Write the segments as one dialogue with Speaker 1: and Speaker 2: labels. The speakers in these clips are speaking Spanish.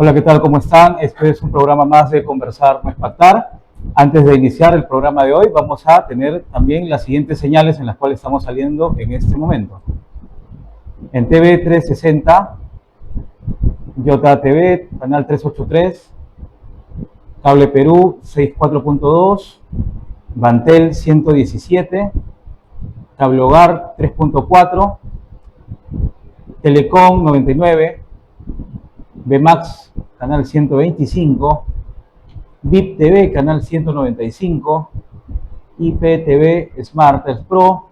Speaker 1: Hola, ¿qué tal? ¿Cómo están? Este es un programa más de Conversar no es Pactar. Antes de iniciar el programa de hoy, vamos a tener también las siguientes señales en las cuales estamos saliendo en este momento. En TV 360, YTV, canal 383, Cable Perú 64.2, Bantel 117, Cable Hogar 3.4, Telecom 99, BMAX canal 125, VIP TV canal 195, IPTV Smart Pro,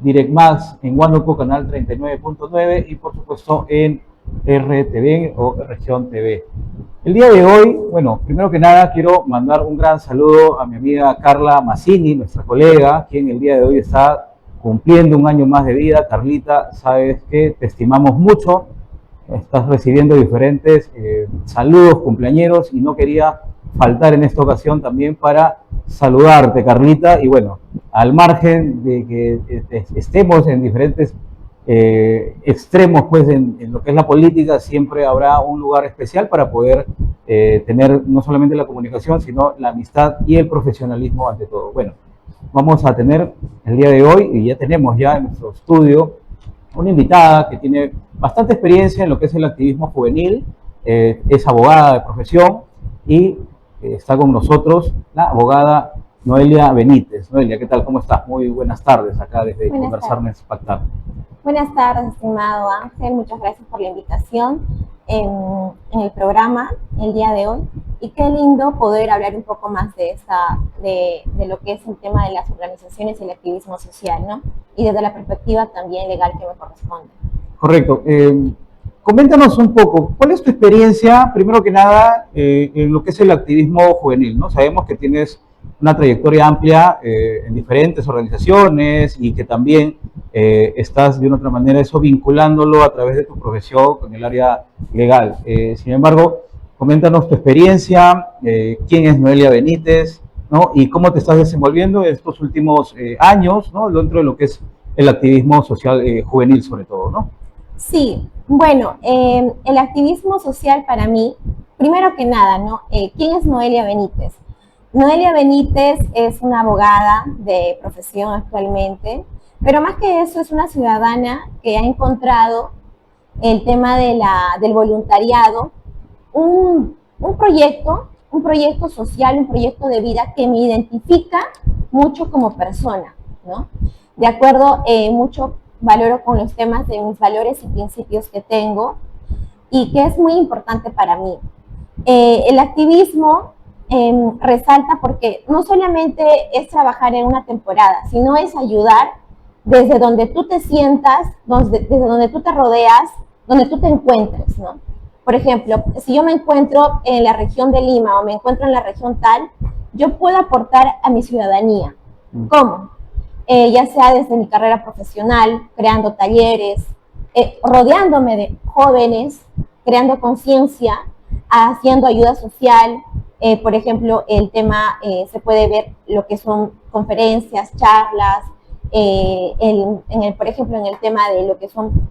Speaker 1: DirectMax en Huánuco canal 39.9 y por supuesto en RTV o Región TV. El día de hoy, bueno, primero que nada quiero mandar un gran saludo a mi amiga Carla Mazzini, nuestra colega, quien el día de hoy está cumpliendo un año más de vida. Carlita, sabes que te estimamos mucho, estás recibiendo diferentes saludos cumpleañeros y no quería faltar en esta ocasión también para saludarte, Carlita. Y bueno, al margen de que estemos en diferentes extremos pues en lo que es la política, siempre habrá un lugar especial para poder tener no solamente la comunicación, sino la amistad y el profesionalismo ante todo. Bueno, vamos a tener el día de hoy, y ya tenemos ya en nuestro estudio, una invitada que tiene bastante experiencia en lo que es el activismo juvenil, es abogada de profesión y está con nosotros la abogada Noelia Benítez. Noelia, ¿qué tal? ¿Cómo estás? Muy buenas tardes acá desde Conversar no es Pactar.
Speaker 2: Buenas tardes, estimado Ángel. Muchas gracias por la invitación en el programa el día de hoy. Y qué lindo poder hablar un poco más de lo que es el tema de las organizaciones y el activismo social, ¿no? Y desde la perspectiva también legal que me corresponde.
Speaker 1: Correcto. Coméntanos un poco, ¿cuál es tu experiencia, primero que nada, en lo que es el activismo juvenil, ¿no? Sabemos que tienes una trayectoria amplia en diferentes organizaciones y que también estás de una otra manera eso vinculándolo a través de tu profesión con el área legal. Sin embargo, coméntanos tu experiencia, quién es Noelia Benítez, ¿no? Y cómo te estás desenvolviendo en estos últimos años, ¿no? Dentro de lo que es el activismo social juvenil sobre todo, ¿no?
Speaker 2: Sí, bueno, el activismo social para mí, primero que nada, ¿no? ¿Quién es Noelia Benítez? Noelia Benítez es una abogada de profesión actualmente, pero más que eso es una ciudadana que ha encontrado el tema del voluntariado, un proyecto social, un proyecto de vida que me identifica mucho como persona, ¿no? De acuerdo, mucho valoro con los temas de mis valores y principios que tengo y que es muy importante para mí. El activismo resalta porque no solamente es trabajar en una temporada, sino es ayudar desde donde tú te sientas, desde donde tú te rodeas, donde tú te encuentres, ¿no? Por ejemplo, si yo me encuentro en la región de Lima o me encuentro en la región tal, yo puedo aportar a mi ciudadanía. ¿Cómo? Ya sea desde mi carrera profesional, creando talleres, rodeándome de jóvenes, creando conciencia, haciendo ayuda social. Por ejemplo, el tema se puede ver lo que son conferencias, charlas, por ejemplo, en el tema de lo que son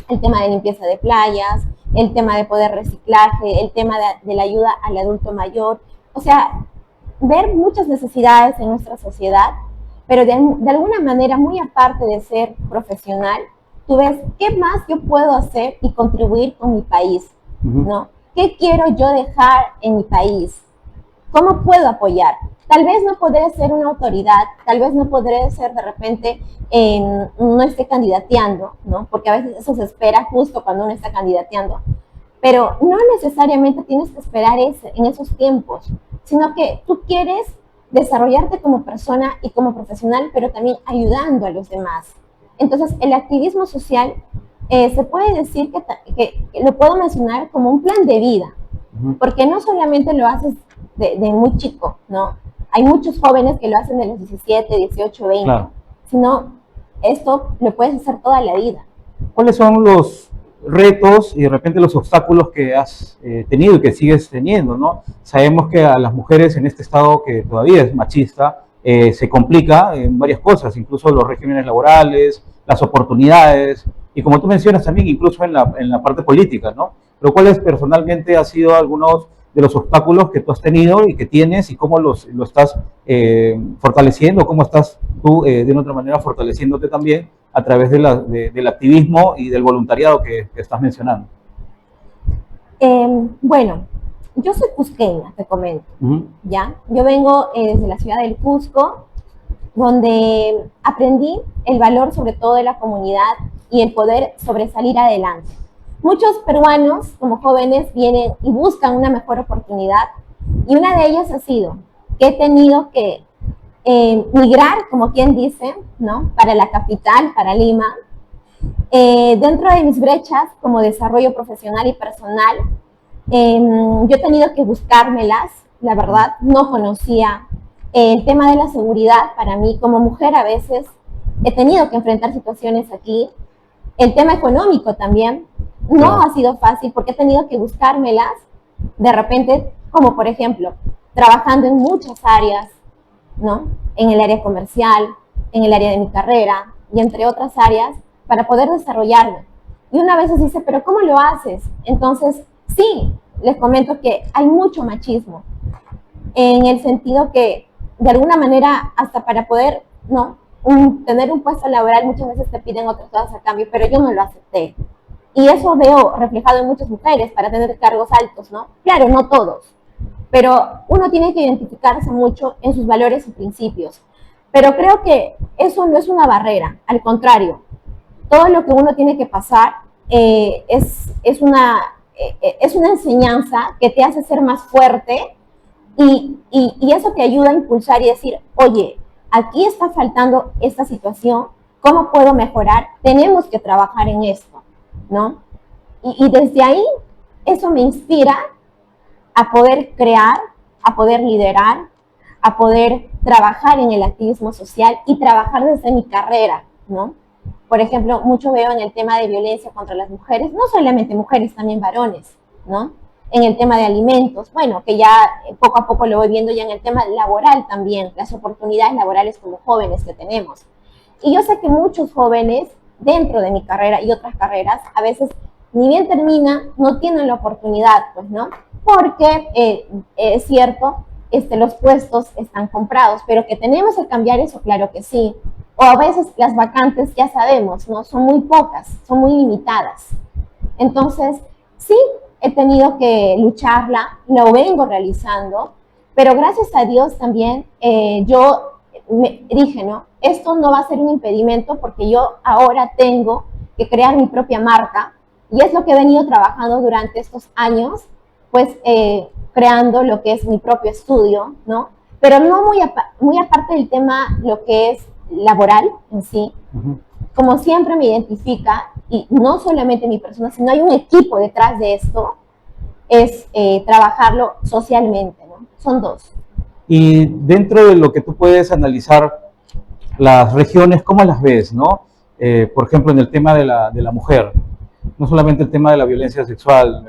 Speaker 2: el tema de limpieza de playas, el tema de poder reciclaje, el tema de la ayuda al adulto mayor. O sea, ver muchas necesidades en nuestra sociedad, pero de alguna manera, muy aparte de ser profesional, tú ves qué más yo puedo hacer y contribuir con mi país, ¿no? ¿Qué quiero yo dejar en mi país? ¿Cómo puedo apoyar? Tal vez no podré ser una autoridad, tal vez no podré ser de repente, no esté candidateando, ¿no? Porque a veces eso se espera justo cuando uno está candidateando. Pero no necesariamente tienes que esperar en esos tiempos, sino que tú quieres desarrollarte como persona y como profesional, pero también ayudando a los demás. Entonces, el activismo social se puede decir que lo puedo mencionar como un plan de vida, porque no solamente lo haces de muy chico, ¿no? Hay muchos jóvenes que lo hacen de los 17, 18, 20, claro, sino esto lo puedes hacer toda la vida.
Speaker 1: ¿Cuáles son los retos y de repente los obstáculos que has tenido y que sigues teniendo, ¿no? Sabemos que a las mujeres en este estado que todavía es machista se complica en varias cosas, incluso los regímenes laborales, las oportunidades y como tú mencionas también incluso en la parte política, ¿no? pero ¿cuáles personalmente han sido algunos de los obstáculos que tú has tenido y que tienes y cómo lo estás fortaleciendo, cómo estás tú de una otra manera fortaleciéndote también a través del activismo y del voluntariado que estás mencionando?
Speaker 2: Bueno, yo soy cusqueña, te comento, ¿ya? Yo vengo desde la ciudad del Cusco, donde aprendí el valor sobre todo de la comunidad y el poder sobresalir adelante. Muchos peruanos, como jóvenes, vienen y buscan una mejor oportunidad, y una de ellas ha sido que he tenido que migrar, como quien dice, ¿no? Para la capital, para Lima. Dentro de mis brechas como desarrollo profesional y personal, yo he tenido que buscármelas, la verdad, no conocía el tema de la seguridad. Para mí como mujer a veces he tenido que enfrentar situaciones aquí, el tema económico también, no ha sido fácil porque he tenido que buscármelas de repente, como por ejemplo, trabajando en muchas áreas, ¿no? En el área comercial, en el área de mi carrera y entre otras áreas para poder desarrollarme. Y una vez dice, pero ¿cómo lo haces? Entonces, sí, les comento que hay mucho machismo, en el sentido que de alguna manera hasta para poder, ¿no? Tener un puesto laboral muchas veces te piden otras cosas a cambio, pero yo no lo acepté. Y eso veo reflejado en muchas mujeres para tener cargos altos, ¿no? Claro, no todos, pero uno tiene que identificarse mucho en sus valores y principios. Pero creo que eso no es una barrera, al contrario, todo lo que uno tiene que pasar es una enseñanza que te hace ser más fuerte y eso te ayuda a impulsar y decir, oye, aquí está faltando esta situación, ¿cómo puedo mejorar? Tenemos que trabajar en esto, ¿no? Y desde ahí, eso me inspira a poder crear, a poder liderar, a poder trabajar en el activismo social y trabajar desde mi carrera, ¿no? Por ejemplo, mucho veo en el tema de violencia contra las mujeres, no solamente mujeres, también varones, ¿no? En el tema de alimentos, bueno, que ya poco a poco lo voy viendo ya en el tema laboral también, las oportunidades laborales como jóvenes que tenemos. Y yo sé que muchos jóvenes dentro de mi carrera y otras carreras, a veces ni bien termina, no tienen la oportunidad, pues, ¿no? Porque es cierto, los puestos están comprados, pero que tenemos que cambiar eso, claro que sí. O a veces las vacantes, ya sabemos, ¿no? Son muy pocas, son muy limitadas. Entonces, sí, he tenido que lucharla, lo vengo realizando, pero gracias a Dios también yo me dije, ¿no? Esto no va a ser un impedimento porque yo ahora tengo que crear mi propia marca y es lo que he venido trabajando durante estos años, pues creando lo que es mi propio estudio, ¿no? Pero no muy aparte del tema, lo que es laboral en sí, como siempre me identifica, y no solamente mi persona, sino hay un equipo detrás de esto, es trabajarlo socialmente, ¿no? Son dos.
Speaker 1: Y dentro de lo que tú puedes analizar, las regiones, ¿cómo las ves, no? Por ejemplo, en el tema de la mujer, no solamente el tema de la violencia sexual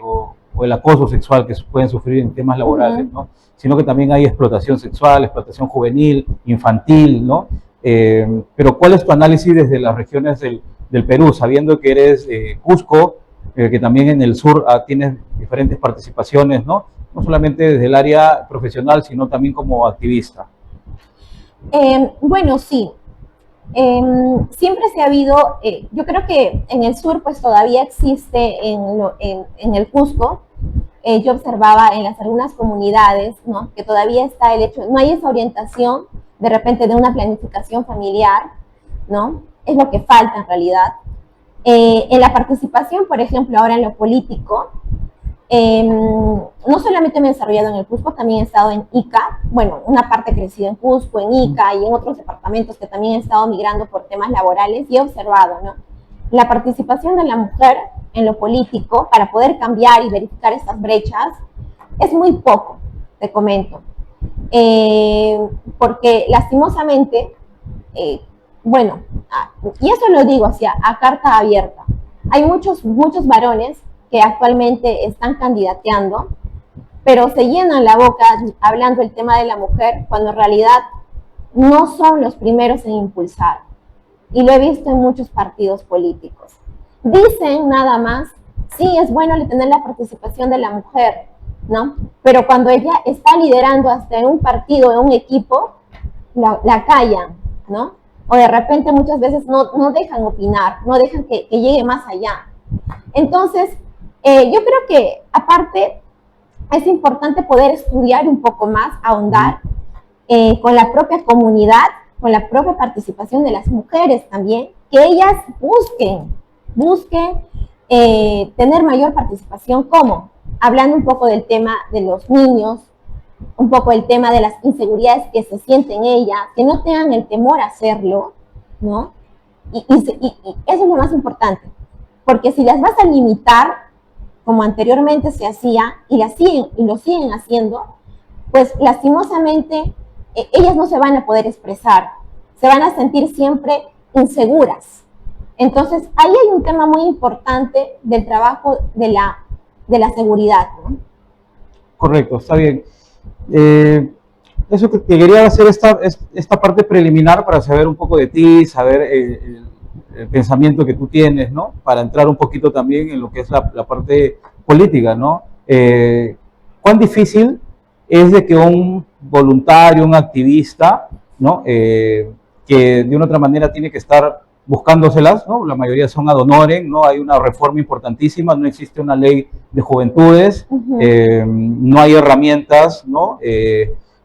Speaker 1: o el acoso sexual que pueden sufrir en temas laborales, ¿no? Sino que también hay explotación sexual, explotación juvenil, infantil, ¿no? Pero ¿cuál es tu análisis desde las regiones del Perú, sabiendo que eres Cusco, que también en el sur tienes diferentes participaciones, ¿no? No solamente desde el área profesional, sino también como activista?
Speaker 2: Bueno, sí. Siempre se ha habido, yo creo que en el sur pues todavía existe en el Cusco, yo observaba en algunas comunidades, ¿no? Que todavía está el hecho, no hay esa orientación de repente de una planificación familiar, ¿no? Es lo que falta en realidad. En la participación, por ejemplo, ahora en lo político, no solamente me he desarrollado en el Cusco, también he estado en Ica, bueno, una parte crecida en Cusco, en Ica y en otros departamentos que también he estado migrando por temas laborales y he observado, ¿no? La participación de la mujer en lo político para poder cambiar y verificar estas brechas es muy poco, te comento. Porque lastimosamente, bueno, y eso lo digo a carta abierta, hay muchos varones que actualmente están candidateando, pero se llenan la boca hablando el tema de la mujer, cuando en realidad no son los primeros en impulsar. Y lo he visto en muchos partidos políticos. Dicen nada más, sí es bueno tener la participación de la mujer, ¿no? Pero cuando ella está liderando hasta en un partido, en un equipo, la callan, ¿no? O de repente muchas veces no dejan opinar, no dejan que llegue más allá. Entonces, yo creo que aparte es importante poder estudiar un poco más, ahondar con la propia comunidad, con la propia participación de las mujeres también, que ellas busquen tener mayor participación. ¿Cómo? Hablando un poco del tema de los niños, un poco el tema de las inseguridades que se sienten ellas, que no tengan el temor a hacerlo, ¿no? Y eso es lo más importante, porque si las vas a limitar, como anteriormente se hacía, y lo siguen haciendo, pues lastimosamente ellas no se van a poder expresar, se van a sentir siempre inseguras. Entonces, ahí hay un tema muy importante del trabajo de la seguridad, ¿no?
Speaker 1: Correcto, está bien. Eso que quería hacer esta parte preliminar para saber un poco de ti, saber el pensamiento que tú tienes, ¿no? Para entrar un poquito también en lo que es la parte política, ¿no? ¿Cuán difícil es de que un voluntario, un activista, ¿no? Que de una otra manera tiene que estar buscándoselas, ¿no? La mayoría son ad honorem, ¿no? Hay una reforma importantísima, no existe una ley de juventudes, no hay herramientas, ¿no?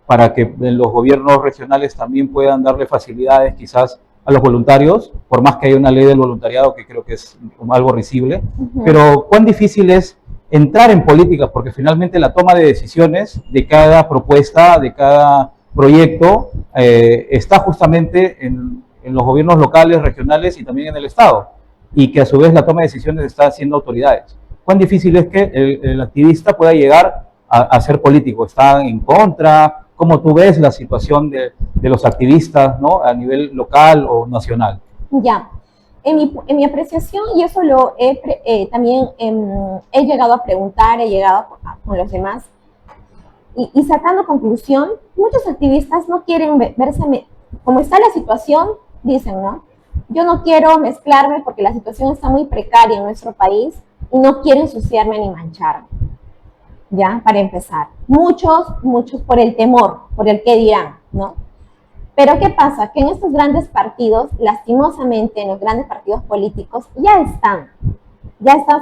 Speaker 1: Para que los gobiernos regionales también puedan darle facilidades quizás a los voluntarios, por más que haya una ley del voluntariado que creo que es algo risible, pero cuán difícil es entrar en política, porque finalmente la toma de decisiones de cada propuesta, de cada proyecto, está justamente en los gobiernos locales, regionales y también en el Estado, y que a su vez la toma de decisiones está haciendo autoridades. ¿Cuán difícil es que el activista pueda llegar a ser político? ¿Está en contra? ¿Cómo tú ves la situación de los activistas, ¿no? A nivel local o nacional?
Speaker 2: Ya, en mi apreciación, y eso también he llegado a preguntar, he llegado con los demás, y sacando conclusión, muchos activistas no quieren verse, como está la situación, dicen, ¿no? Yo no quiero mezclarme porque la situación está muy precaria en nuestro país y no quiero ensuciarme ni mancharme. Ya, para empezar. Muchos por el temor, por el qué dirán, ¿no? Pero ¿qué pasa? Que en estos grandes partidos, lastimosamente en los grandes partidos políticos, ya están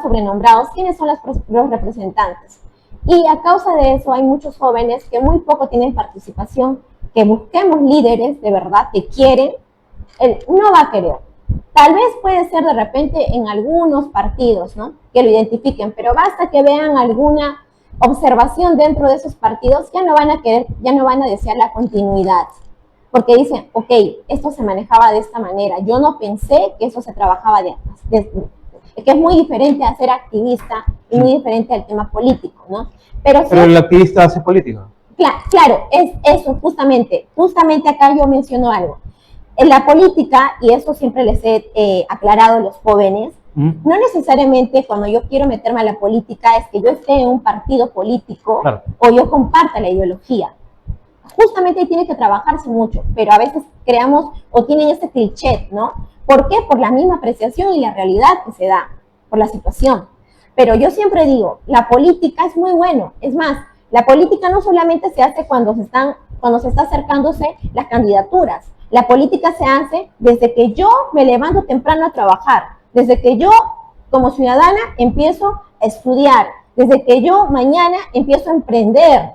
Speaker 2: sobrenombrados quiénes son los representantes. Y a causa de eso hay muchos jóvenes que muy poco tienen participación, que busquemos líderes de verdad que quieren, él no va a querer. Tal vez puede ser de repente en algunos partidos, ¿no? Que lo identifiquen, pero basta que vean alguna observación dentro de esos partidos, ya no van a querer, ya no van a desear la continuidad. Porque dicen, ok, esto se manejaba de esta manera, yo no pensé que eso se trabajaba que es muy diferente a ser activista y muy diferente al tema político, ¿no? Pero
Speaker 1: el activista hace política.
Speaker 2: Claro, es eso, justamente acá yo menciono algo. En la política, y eso siempre les he aclarado a los jóvenes, no necesariamente cuando yo quiero meterme a la política es que yo esté en un partido político, claro, o yo comparta la ideología. Justamente ahí tiene que trabajarse mucho, pero a veces creamos o tienen ese cliché, ¿no? ¿Por qué? Por la misma apreciación y la realidad que se da, por la situación. Pero yo siempre digo, la política es muy bueno. Es más, la política no solamente se hace cuando se está acercándose las candidaturas. La política se hace desde que yo me levanto temprano a trabajar, desde que yo como ciudadana empiezo a estudiar, desde que yo mañana empiezo a emprender,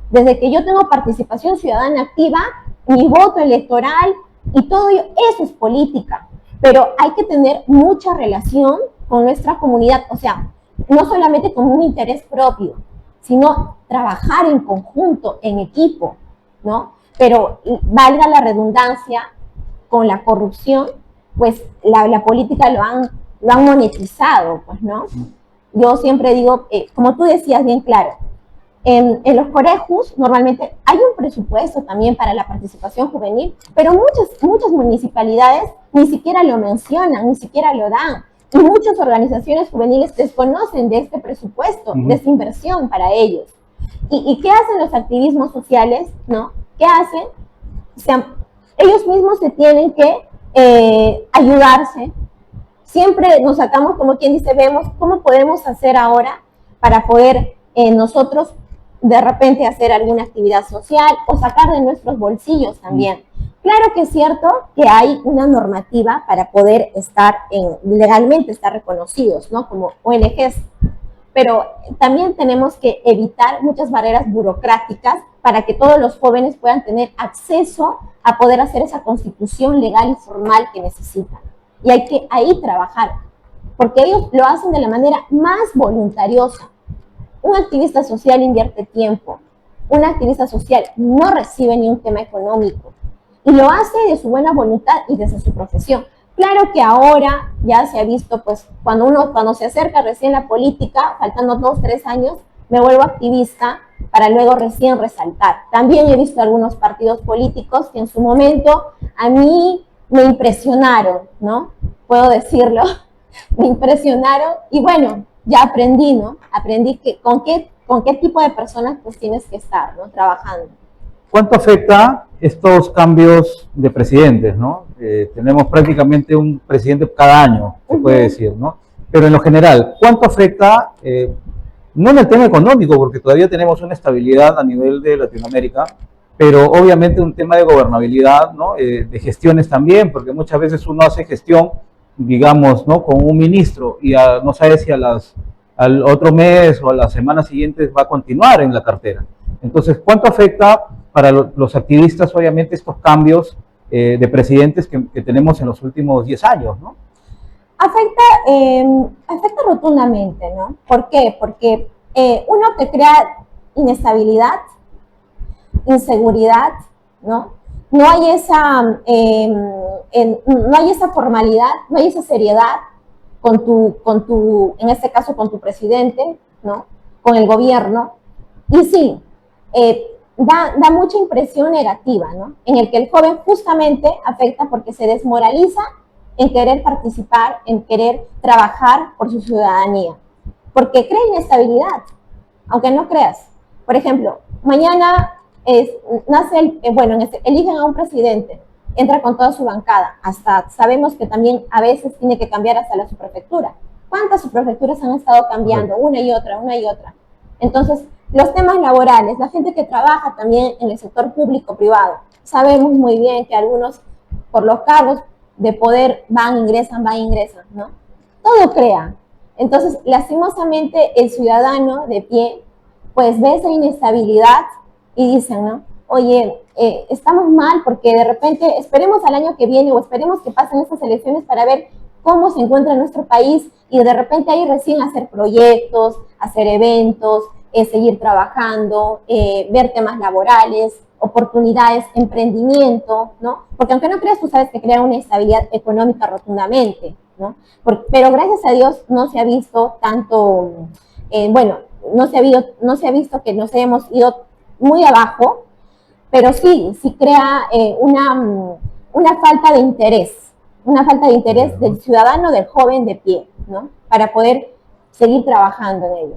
Speaker 2: desde que yo tengo participación ciudadana activa, mi voto electoral y todo ello, eso es política. Pero hay que tener mucha relación con nuestra comunidad, o sea, no solamente con un interés propio, sino trabajar en conjunto, en equipo, ¿no? Pero valga la redundancia, con la corrupción, pues la política lo han monetizado, pues, ¿no? Yo siempre digo, como tú decías bien claro, en los colegios normalmente hay un presupuesto también para la participación juvenil, pero muchas municipalidades ni siquiera lo mencionan, ni siquiera lo dan. Y muchas organizaciones juveniles desconocen de este presupuesto, de esta inversión para ellos. ¿Y qué hacen los activismos sociales? ¿No? ¿Qué hacen? O sea, ellos mismos se tienen que ayudarse, siempre nos sacamos, como quien dice, vemos cómo podemos hacer ahora para poder nosotros de repente hacer alguna actividad social o sacar de nuestros bolsillos también. Claro que es cierto que hay una normativa para poder estar legalmente estar reconocidos, ¿no? Como ONGs, pero también tenemos que evitar muchas barreras burocráticas para que todos los jóvenes puedan tener acceso a poder hacer esa constitución legal y formal que necesitan. Y hay que ahí trabajar, porque ellos lo hacen de la manera más voluntariosa. Un activista social invierte tiempo, un activista social no recibe ni un tema económico y lo hace de su buena voluntad y desde su profesión. Claro que ahora ya se ha visto, pues, cuando se acerca recién la política, faltando 2, 3 años, me vuelvo activista para luego recién resaltar. También he visto algunos partidos políticos que en su momento a mí me impresionaron, ¿no? Puedo decirlo, me impresionaron y bueno, ya aprendí, ¿no? Aprendí que con qué tipo de personas pues tienes que estar, ¿no? Trabajando.
Speaker 1: ¿Cuánto afecta estos cambios de presidentes, ¿no? Tenemos prácticamente un presidente cada año, se puede decir, ¿no? Pero en lo general, ¿cuánto afecta, no en el tema económico, porque todavía tenemos una estabilidad a nivel de Latinoamérica, pero obviamente un tema de gobernabilidad, ¿no? De gestiones también, porque muchas veces uno hace gestión, digamos, ¿no? Con un ministro y no sabe si al otro mes o a las semanas siguientes va a continuar en la cartera. Entonces, ¿cuánto afecta para los activistas, obviamente, estos cambios de presidentes que tenemos en los últimos 10 años, ¿no?
Speaker 2: Afecta rotundamente, ¿no? ¿Por qué? Porque uno te crea inestabilidad, inseguridad, ¿no? No hay esa formalidad, no hay esa seriedad en este caso, con tu presidente, ¿no? Con el gobierno. Y sí, da mucha impresión negativa, ¿no? En el que el joven justamente afecta porque se desmoraliza en querer participar, en querer trabajar por su ciudadanía, porque crea inestabilidad, aunque no creas. Por ejemplo, mañana eligen a un presidente, entra con toda su bancada, hasta sabemos que también a veces tiene que cambiar hasta la subprefectura. ¿Cuántas subprefecturas han estado cambiando? Una y otra. Entonces, los temas laborales, la gente que trabaja también en el sector público-privado, sabemos muy bien que algunos, por los cargos de poder, ingresan, ¿no? Todo crea. Entonces, lastimosamente, el ciudadano de pie, pues ve esa inestabilidad y dicen, ¿no? Oye, estamos mal porque de repente esperemos al año que viene o esperemos que pasen estas elecciones para ver cómo se encuentra nuestro país y de repente ahí recién hacer proyectos, hacer eventos, seguir trabajando, ver temas laborales, oportunidades, emprendimiento, ¿no? Porque aunque no creas, tú sabes que crea una estabilidad económica rotundamente, ¿no? Pero gracias a Dios no se ha visto tanto, no se ha visto que nos hayamos ido muy abajo, pero sí crea una falta de interés del ciudadano, del joven de pie, ¿no? Para poder seguir trabajando en ello.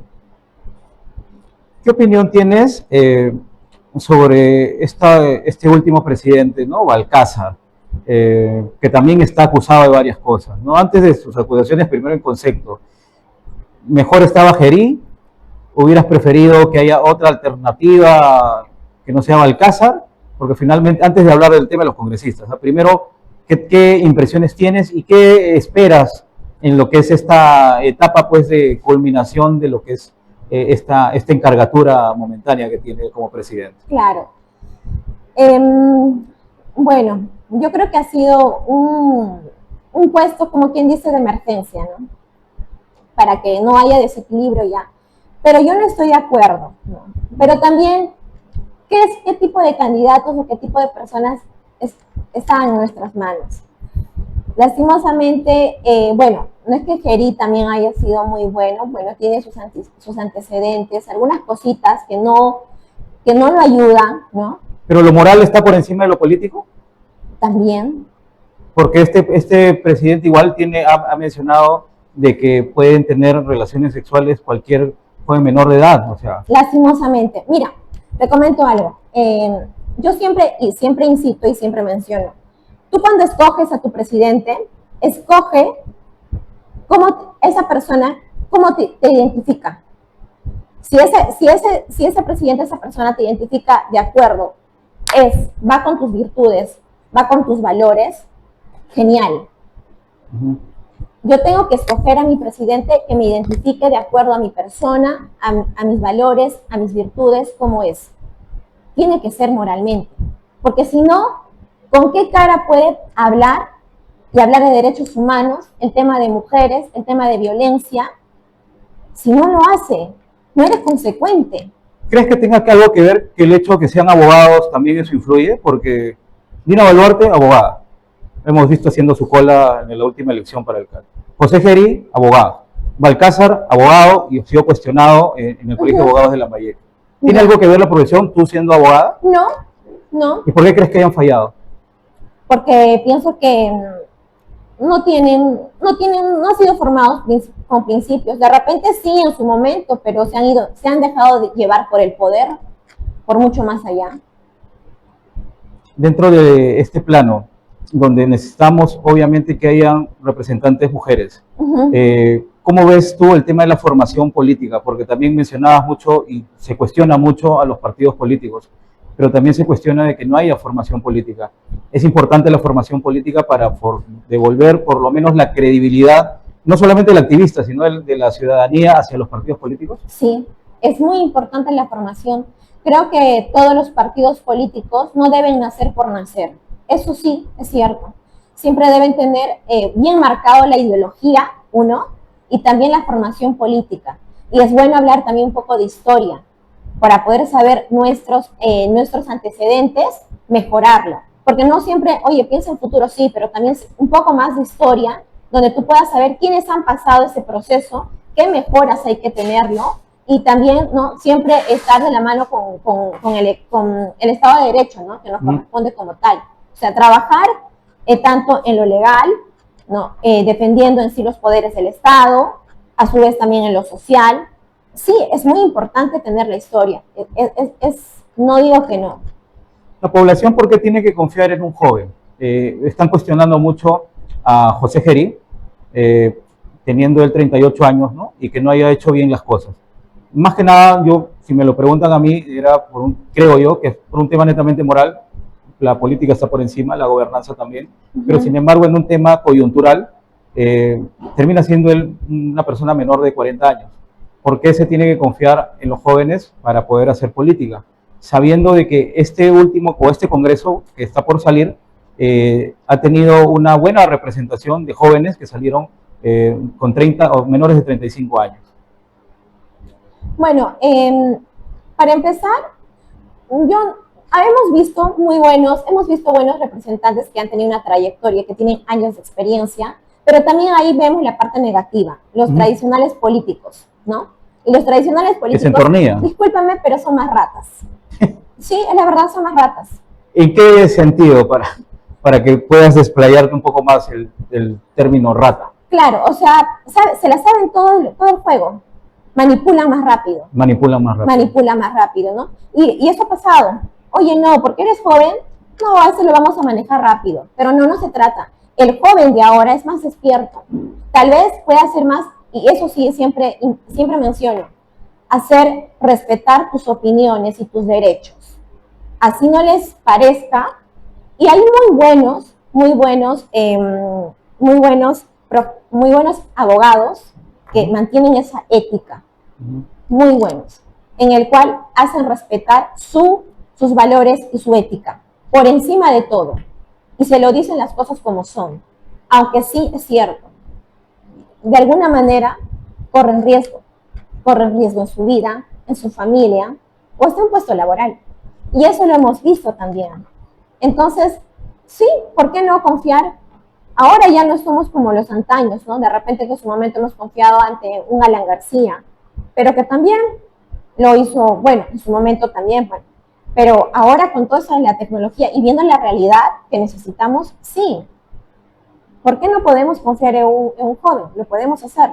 Speaker 1: ¿Qué opinión tienes sobre este último presidente, ¿no? Balcázar, que también está acusado de varias cosas, ¿no? Antes de sus acusaciones, primero en concepto, ¿mejor estaba Gerí? ¿Hubieras preferido que haya otra alternativa que no sea Balcázar? Porque finalmente, antes de hablar del tema de los congresistas, ¿no? Primero, ¿qué impresiones tienes y qué esperas en lo que es esta etapa, pues, de culminación de lo que es esta encargatura momentánea que tiene como presidente?
Speaker 2: Claro. Bueno, yo creo que ha sido un puesto, como quien dice, de emergencia, ¿no? Para que no haya desequilibrio ya. Pero yo no estoy de acuerdo, ¿no? Pero también, ¿qué tipo de candidatos o qué tipo de personas están en nuestras manos? Lastimosamente, no es que Gerí también haya sido muy bueno, tiene sus antecedentes, algunas cositas que no lo ayudan, ¿no?
Speaker 1: ¿Pero lo moral está por encima de lo político?
Speaker 2: También.
Speaker 1: Porque este presidente igual ha mencionado de que pueden tener relaciones sexuales cualquier joven menor de edad, o sea.
Speaker 2: Lastimosamente. Mira, te comento algo. Yo siempre insisto y siempre menciono, tú cuando escoges a tu presidente, escoge esa persona, cómo te identifica? Si ese presidente, esa persona te identifica de acuerdo, va con tus virtudes, va con tus valores, genial. Yo tengo que escoger a mi presidente que me identifique de acuerdo a mi persona, a mis valores, a mis virtudes, como es. Tiene que ser moralmente. Porque si no, ¿con qué cara puede hablar y hablar de derechos humanos, el tema de mujeres, el tema de violencia? Si no lo hace, no eres consecuente.
Speaker 1: ¿Crees que tenga algo que ver que el hecho de que sean abogados también eso influye? Porque Dina Boluarte, abogada. Hemos visto haciendo su cola en la última elección para el CAR. José Gerí, abogado. Balcázar, abogado, y ha sido cuestionado en el Colegio de Abogados de Lambayeque. ¿Tiene algo que ver la profesión, tú siendo abogada?
Speaker 2: No, no.
Speaker 1: ¿Y por qué crees que hayan fallado?
Speaker 2: Porque pienso que no han sido formados con principios. De repente sí en su momento, pero se han dejado de llevar por el poder, por mucho más allá.
Speaker 1: Dentro de este plano, donde necesitamos obviamente que hayan representantes mujeres, ¿cómo ves tú el tema de la formación política? Porque también mencionabas mucho y se cuestiona mucho a los partidos políticos, pero también se cuestiona de que no haya formación política. Es importante la formación política para devolver por lo menos la credibilidad, no solamente del activista, sino de la ciudadanía hacia los partidos políticos.
Speaker 2: Sí, es muy importante la formación. Creo que todos los partidos políticos no deben nacer por nacer. Eso sí, es cierto. Siempre deben tener bien marcado la ideología, uno, y también la formación política. Y es bueno hablar también un poco de historia, para poder saber nuestros antecedentes, mejorarlo. Porque no siempre, oye, piensa en futuro, sí, pero también un poco más de historia, donde tú puedas saber quiénes han pasado ese proceso, qué mejoras hay que tenerlo, y también, ¿no?, siempre estar de la mano con el Estado de Derecho, ¿no?, que nos corresponde como tal. O sea, trabajar tanto en lo legal, ¿no?, defendiendo en sí los poderes del Estado, a su vez también en lo social. Sí, es muy importante tener la historia. No digo que no.
Speaker 1: La población, ¿por qué tiene que confiar en un joven? Están cuestionando mucho a José Gerí, teniendo él 38 años, ¿no?, y que no haya hecho bien las cosas. Más que nada, si me lo preguntan a mí, creo yo que es por un tema netamente moral. La política está por encima, la gobernanza también, pero sin embargo en un tema coyuntural termina siendo él una persona menor de 40 años. ¿Por qué se tiene que confiar en los jóvenes para poder hacer política? Sabiendo de que este congreso que está por salir ha tenido una buena representación de jóvenes que salieron con 30 o menores de 35 años.
Speaker 2: Bueno, para empezar, hemos visto buenos representantes que han tenido una trayectoria, que tienen años de experiencia, pero también ahí vemos la parte negativa, los tradicionales políticos, ¿no? Y los tradicionales políticos,
Speaker 1: que se entornillan.
Speaker 2: Discúlpame, pero son más ratas. Sí, la verdad, son más ratas.
Speaker 1: ¿En qué sentido? Para que puedas desplayarte un poco más el término rata.
Speaker 2: Claro, o sea, se la saben todo el juego. Manipulan más rápido.
Speaker 1: Manipulan más rápido,
Speaker 2: ¿no? Y eso ha pasado. Oye, no, porque eres joven, no, a eso lo vamos a manejar rápido. Pero no se trata. El joven de ahora es más despierto. Tal vez pueda hacer más, y eso sí, siempre menciono, hacer respetar tus opiniones y tus derechos. Así no les parezca. Y hay muy buenos abogados que mantienen esa ética, muy buenos, en el cual hacen respetar sus valores y su ética, por encima de todo, y se lo dicen las cosas como son, aunque sí es cierto, de alguna manera corren riesgo en su vida, en su familia, o hasta un puesto laboral, y eso lo hemos visto también. Entonces, sí, ¿por qué no confiar? Ahora ya no somos como los antaños, ¿no? De repente que en su momento hemos confiado ante un Alan García, pero que también lo hizo, bueno, en su momento también, bueno. Pero ahora con toda esa la tecnología y viendo la realidad que necesitamos, sí. ¿Por qué no podemos confiar en un joven? Lo podemos hacer.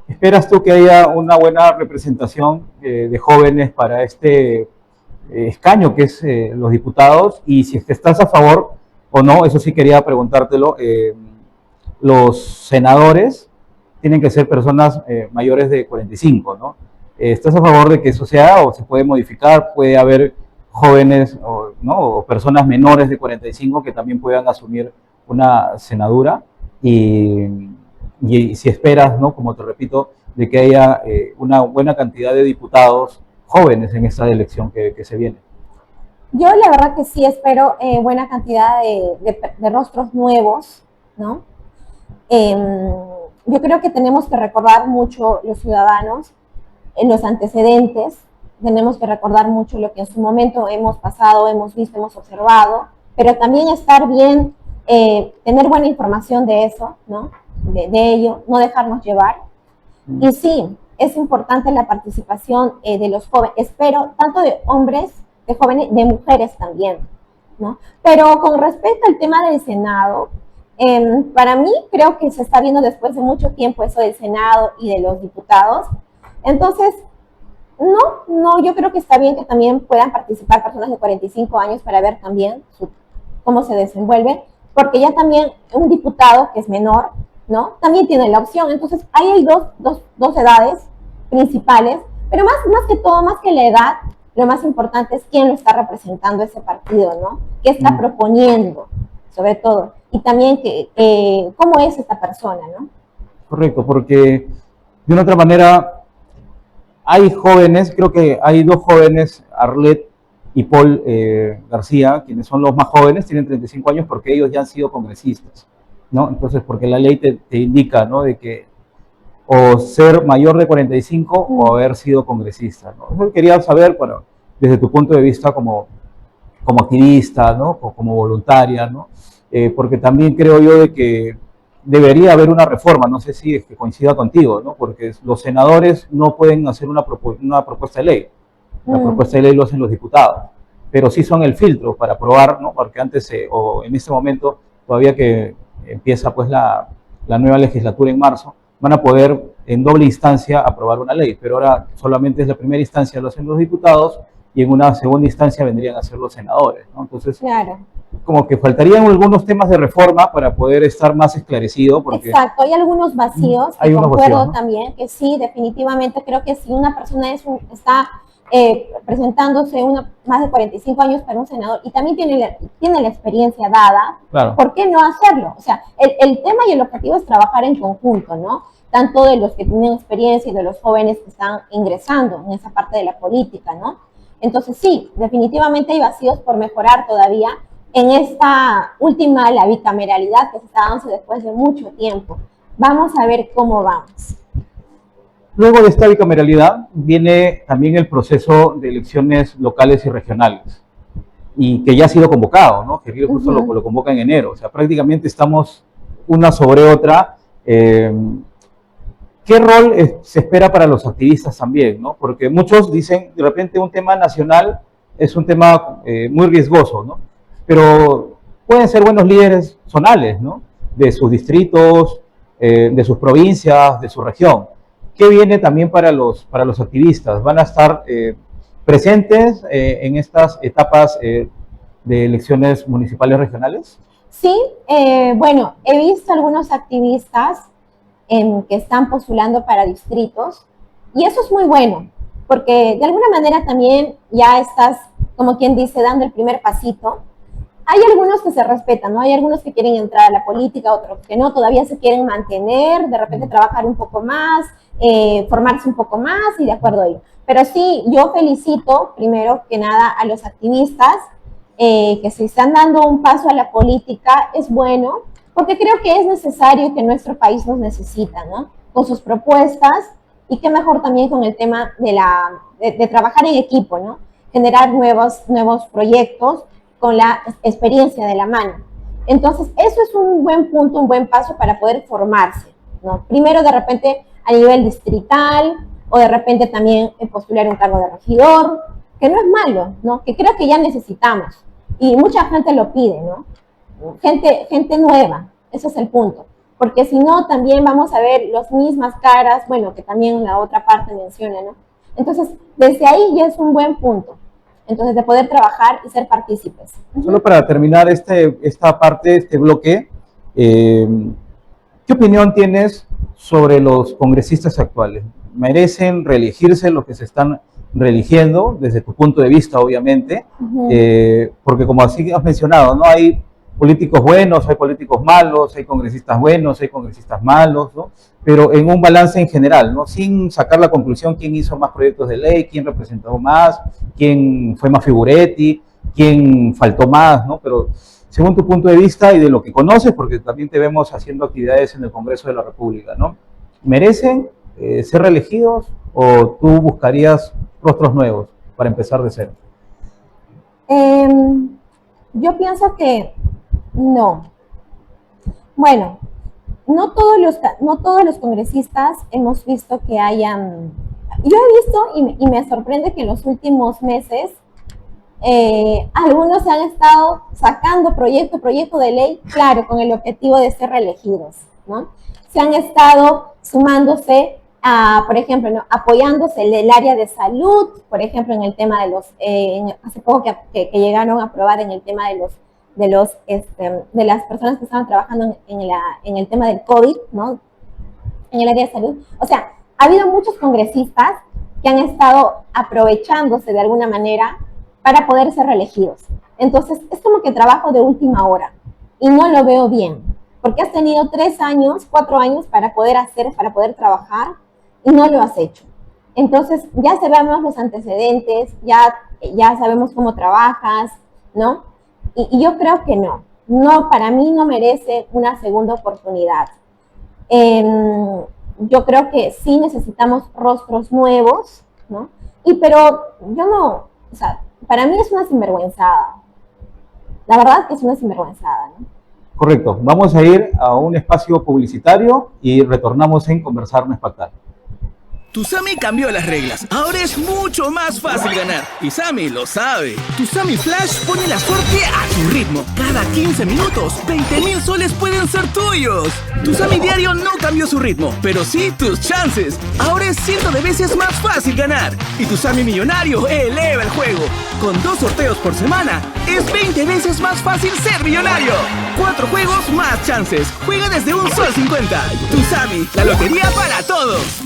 Speaker 1: ¿Esperas tú que haya una buena representación de jóvenes para este escaño que es los diputados? Y si estás a favor o no, eso sí quería preguntártelo, los senadores tienen que ser personas mayores de 45, ¿no? ¿Estás a favor de que eso sea o se puede modificar? ¿Puede haber jóvenes ¿no? o personas menores de 45 que también puedan asumir una senadura? Y si esperas, ¿no? Como te repito, de que haya una buena cantidad de diputados jóvenes en esta elección que se viene.
Speaker 2: Yo la verdad que sí espero buena cantidad de rostros nuevos, ¿no? Yo creo que tenemos que recordar mucho los ciudadanos en los antecedentes, tenemos que recordar mucho lo que en su momento hemos pasado, hemos visto, hemos observado, pero también estar bien, tener buena información de eso, ¿no? De ello, no dejarnos llevar. Y sí, es importante la participación de los jóvenes, espero, tanto de hombres, de jóvenes, de mujeres también, ¿no? Pero con respecto al tema del Senado, para mí creo que se está viendo después de mucho tiempo eso del Senado y de los diputados. Entonces, yo creo que está bien que también puedan participar personas de 45 años para ver también cómo se desenvuelve, porque ya también un diputado que es menor, ¿no? También tiene la opción. Entonces, ahí hay dos edades principales, pero más que todo, más que la edad, lo más importante es quién lo está representando ese partido, ¿no? ¿Qué está proponiendo, sobre todo? Y también cómo es esta persona, ¿no?
Speaker 1: Correcto, porque de una otra manera hay jóvenes, creo que hay dos jóvenes, Arlet y Paul García, quienes son los más jóvenes, tienen 35 años porque ellos ya han sido congresistas, ¿no? Entonces, porque la ley te indica, ¿no? De que o ser mayor de 45 o haber sido congresista, ¿no? Yo quería saber, bueno, desde tu punto de vista como activista, ¿no? O como voluntaria, ¿no? Porque también creo yo de que debería haber una reforma, no sé si es que coincida contigo, ¿no? Porque los senadores no pueden hacer una propuesta de ley. La propuesta de ley lo hacen los diputados, pero sí son el filtro para aprobar, ¿no? Porque antes, o en este momento, todavía que empieza pues la nueva legislatura en marzo, van a poder en doble instancia aprobar una ley, pero ahora solamente es la primera instancia, lo hacen los diputados, y en una segunda instancia vendrían a ser los senadores, ¿no? Entonces,
Speaker 2: claro,
Speaker 1: como que faltarían algunos temas de reforma para poder estar más esclarecido. Porque
Speaker 2: exacto, hay algunos vacíos,
Speaker 1: hay
Speaker 2: concuerdo
Speaker 1: vacíos, ¿no?
Speaker 2: también, que sí, definitivamente creo que si una persona está presentándose más de 45 años para un senador y también tiene la experiencia dada,
Speaker 1: claro.
Speaker 2: ¿Por qué no hacerlo? O sea, el tema y el objetivo es trabajar en conjunto, ¿no? Tanto de los que tienen experiencia y de los jóvenes que están ingresando en esa parte de la política, ¿no? Entonces sí, definitivamente hay vacíos por mejorar todavía en esta última, la bicameralidad que se está dando después de mucho tiempo. Vamos a ver cómo vamos.
Speaker 1: Luego de esta bicameralidad viene también el proceso de elecciones locales y regionales, y que ya ha sido convocado, ¿no? Que justo lo convoca en enero, o sea, prácticamente estamos una sobre otra. ¿Qué rol se espera para los activistas también, ¿no? Porque muchos dicen, de repente un tema nacional es un tema muy riesgoso, ¿no? Pero pueden ser buenos líderes zonales, ¿no? De sus distritos, de sus provincias, de su región. ¿Qué viene también para los activistas? ¿Van a estar presentes en estas etapas de elecciones municipales regionales?
Speaker 2: Sí, bueno, he visto algunos activistas que están postulando para distritos y eso es muy bueno, porque de alguna manera también ya estás, como quien dice, dando el primer pasito. Hay algunos que se respetan, ¿no? Hay algunos que quieren entrar a la política, otros que no, todavía se quieren mantener, de repente trabajar un poco más, formarse un poco más y de acuerdo a ello. Pero sí, yo felicito primero que nada a los activistas que se están dando un paso a la política, es bueno, porque creo que es necesario que nuestro país nos necesita, ¿no? Con sus propuestas y qué mejor también con el tema de trabajar en equipo, ¿no? Generar nuevos proyectos con la experiencia de la mano. Entonces, eso es un buen punto, un buen paso para poder formarse, ¿no? Primero, de repente, a nivel distrital, o de repente también postular un cargo de regidor, que no es malo, ¿no? Que creo que ya necesitamos. Y mucha gente lo pide, ¿no? Gente nueva, ese es el punto. Porque si no, también vamos a ver las mismas caras, bueno, que también la otra parte menciona, ¿no? Entonces, desde ahí ya es un buen punto. Entonces, de poder trabajar y ser partícipes.
Speaker 1: Solo para terminar esta parte, este bloque, ¿qué opinión tienes sobre los congresistas actuales. ¿Merecen reelegirse los que se están reeligiendo, desde tu punto de vista, obviamente? Porque como así has mencionado, ¿no? Hay políticos buenos, hay políticos malos, hay congresistas buenos, hay congresistas malos, ¿no? Pero en un balance en general, ¿no? Sin sacar la conclusión quién hizo más proyectos de ley, quién representó más, quién fue más figuretti, quién faltó más, ¿no? Pero según tu punto de vista y de lo que conoces, porque también te vemos haciendo actividades en el Congreso de la República, ¿no? ¿Merecen ser reelegidos o tú buscarías rostros nuevos para empezar de cero?
Speaker 2: Yo pienso que no. Bueno, no todos los congresistas hemos visto que hayan... Yo he visto y me sorprende que en los últimos meses algunos se han estado sacando proyecto de ley, claro, con el objetivo de ser reelegidos, ¿no? Se han estado sumándose a, por ejemplo, ¿no? Apoyándose en el área de salud, por ejemplo, en el tema de los, hace poco que llegaron a aprobar en el tema de las personas que estaban trabajando en el tema del COVID, ¿no? En el área de salud. O sea, ha habido muchos congresistas que han estado aprovechándose de alguna manera para poder ser reelegidos. Entonces, es como que trabajo de última hora y no lo veo bien, porque has tenido 3 años, 4 años para poder trabajar y no lo has hecho. Entonces, ya sabemos los antecedentes, ya sabemos cómo trabajas, ¿no? Y yo creo que no, para mí no merece una segunda oportunidad. Yo creo que sí necesitamos rostros nuevos, ¿no? Pero yo no, o sea, para mí es una sinvergüenzada. La verdad que es una sinvergüenzada, ¿no?
Speaker 1: Correcto. Vamos a ir a un espacio publicitario y retornamos en Conversar no es pactar.
Speaker 3: Tusami cambió las reglas. Ahora es mucho más fácil ganar. Y Sammy lo sabe. Tusami Flash pone la suerte a tu ritmo. Cada 15 minutos, 20.000 soles pueden ser tuyos. Tusami Diario no cambió su ritmo, pero sí tus chances. Ahora es 100 de veces más fácil ganar. Y Tusami Millonario eleva el juego. Con 2 sorteos por semana, es 20 veces más fácil ser millonario. 4 juegos, más chances. Juega desde un sol 50. Tusami, la lotería para todos.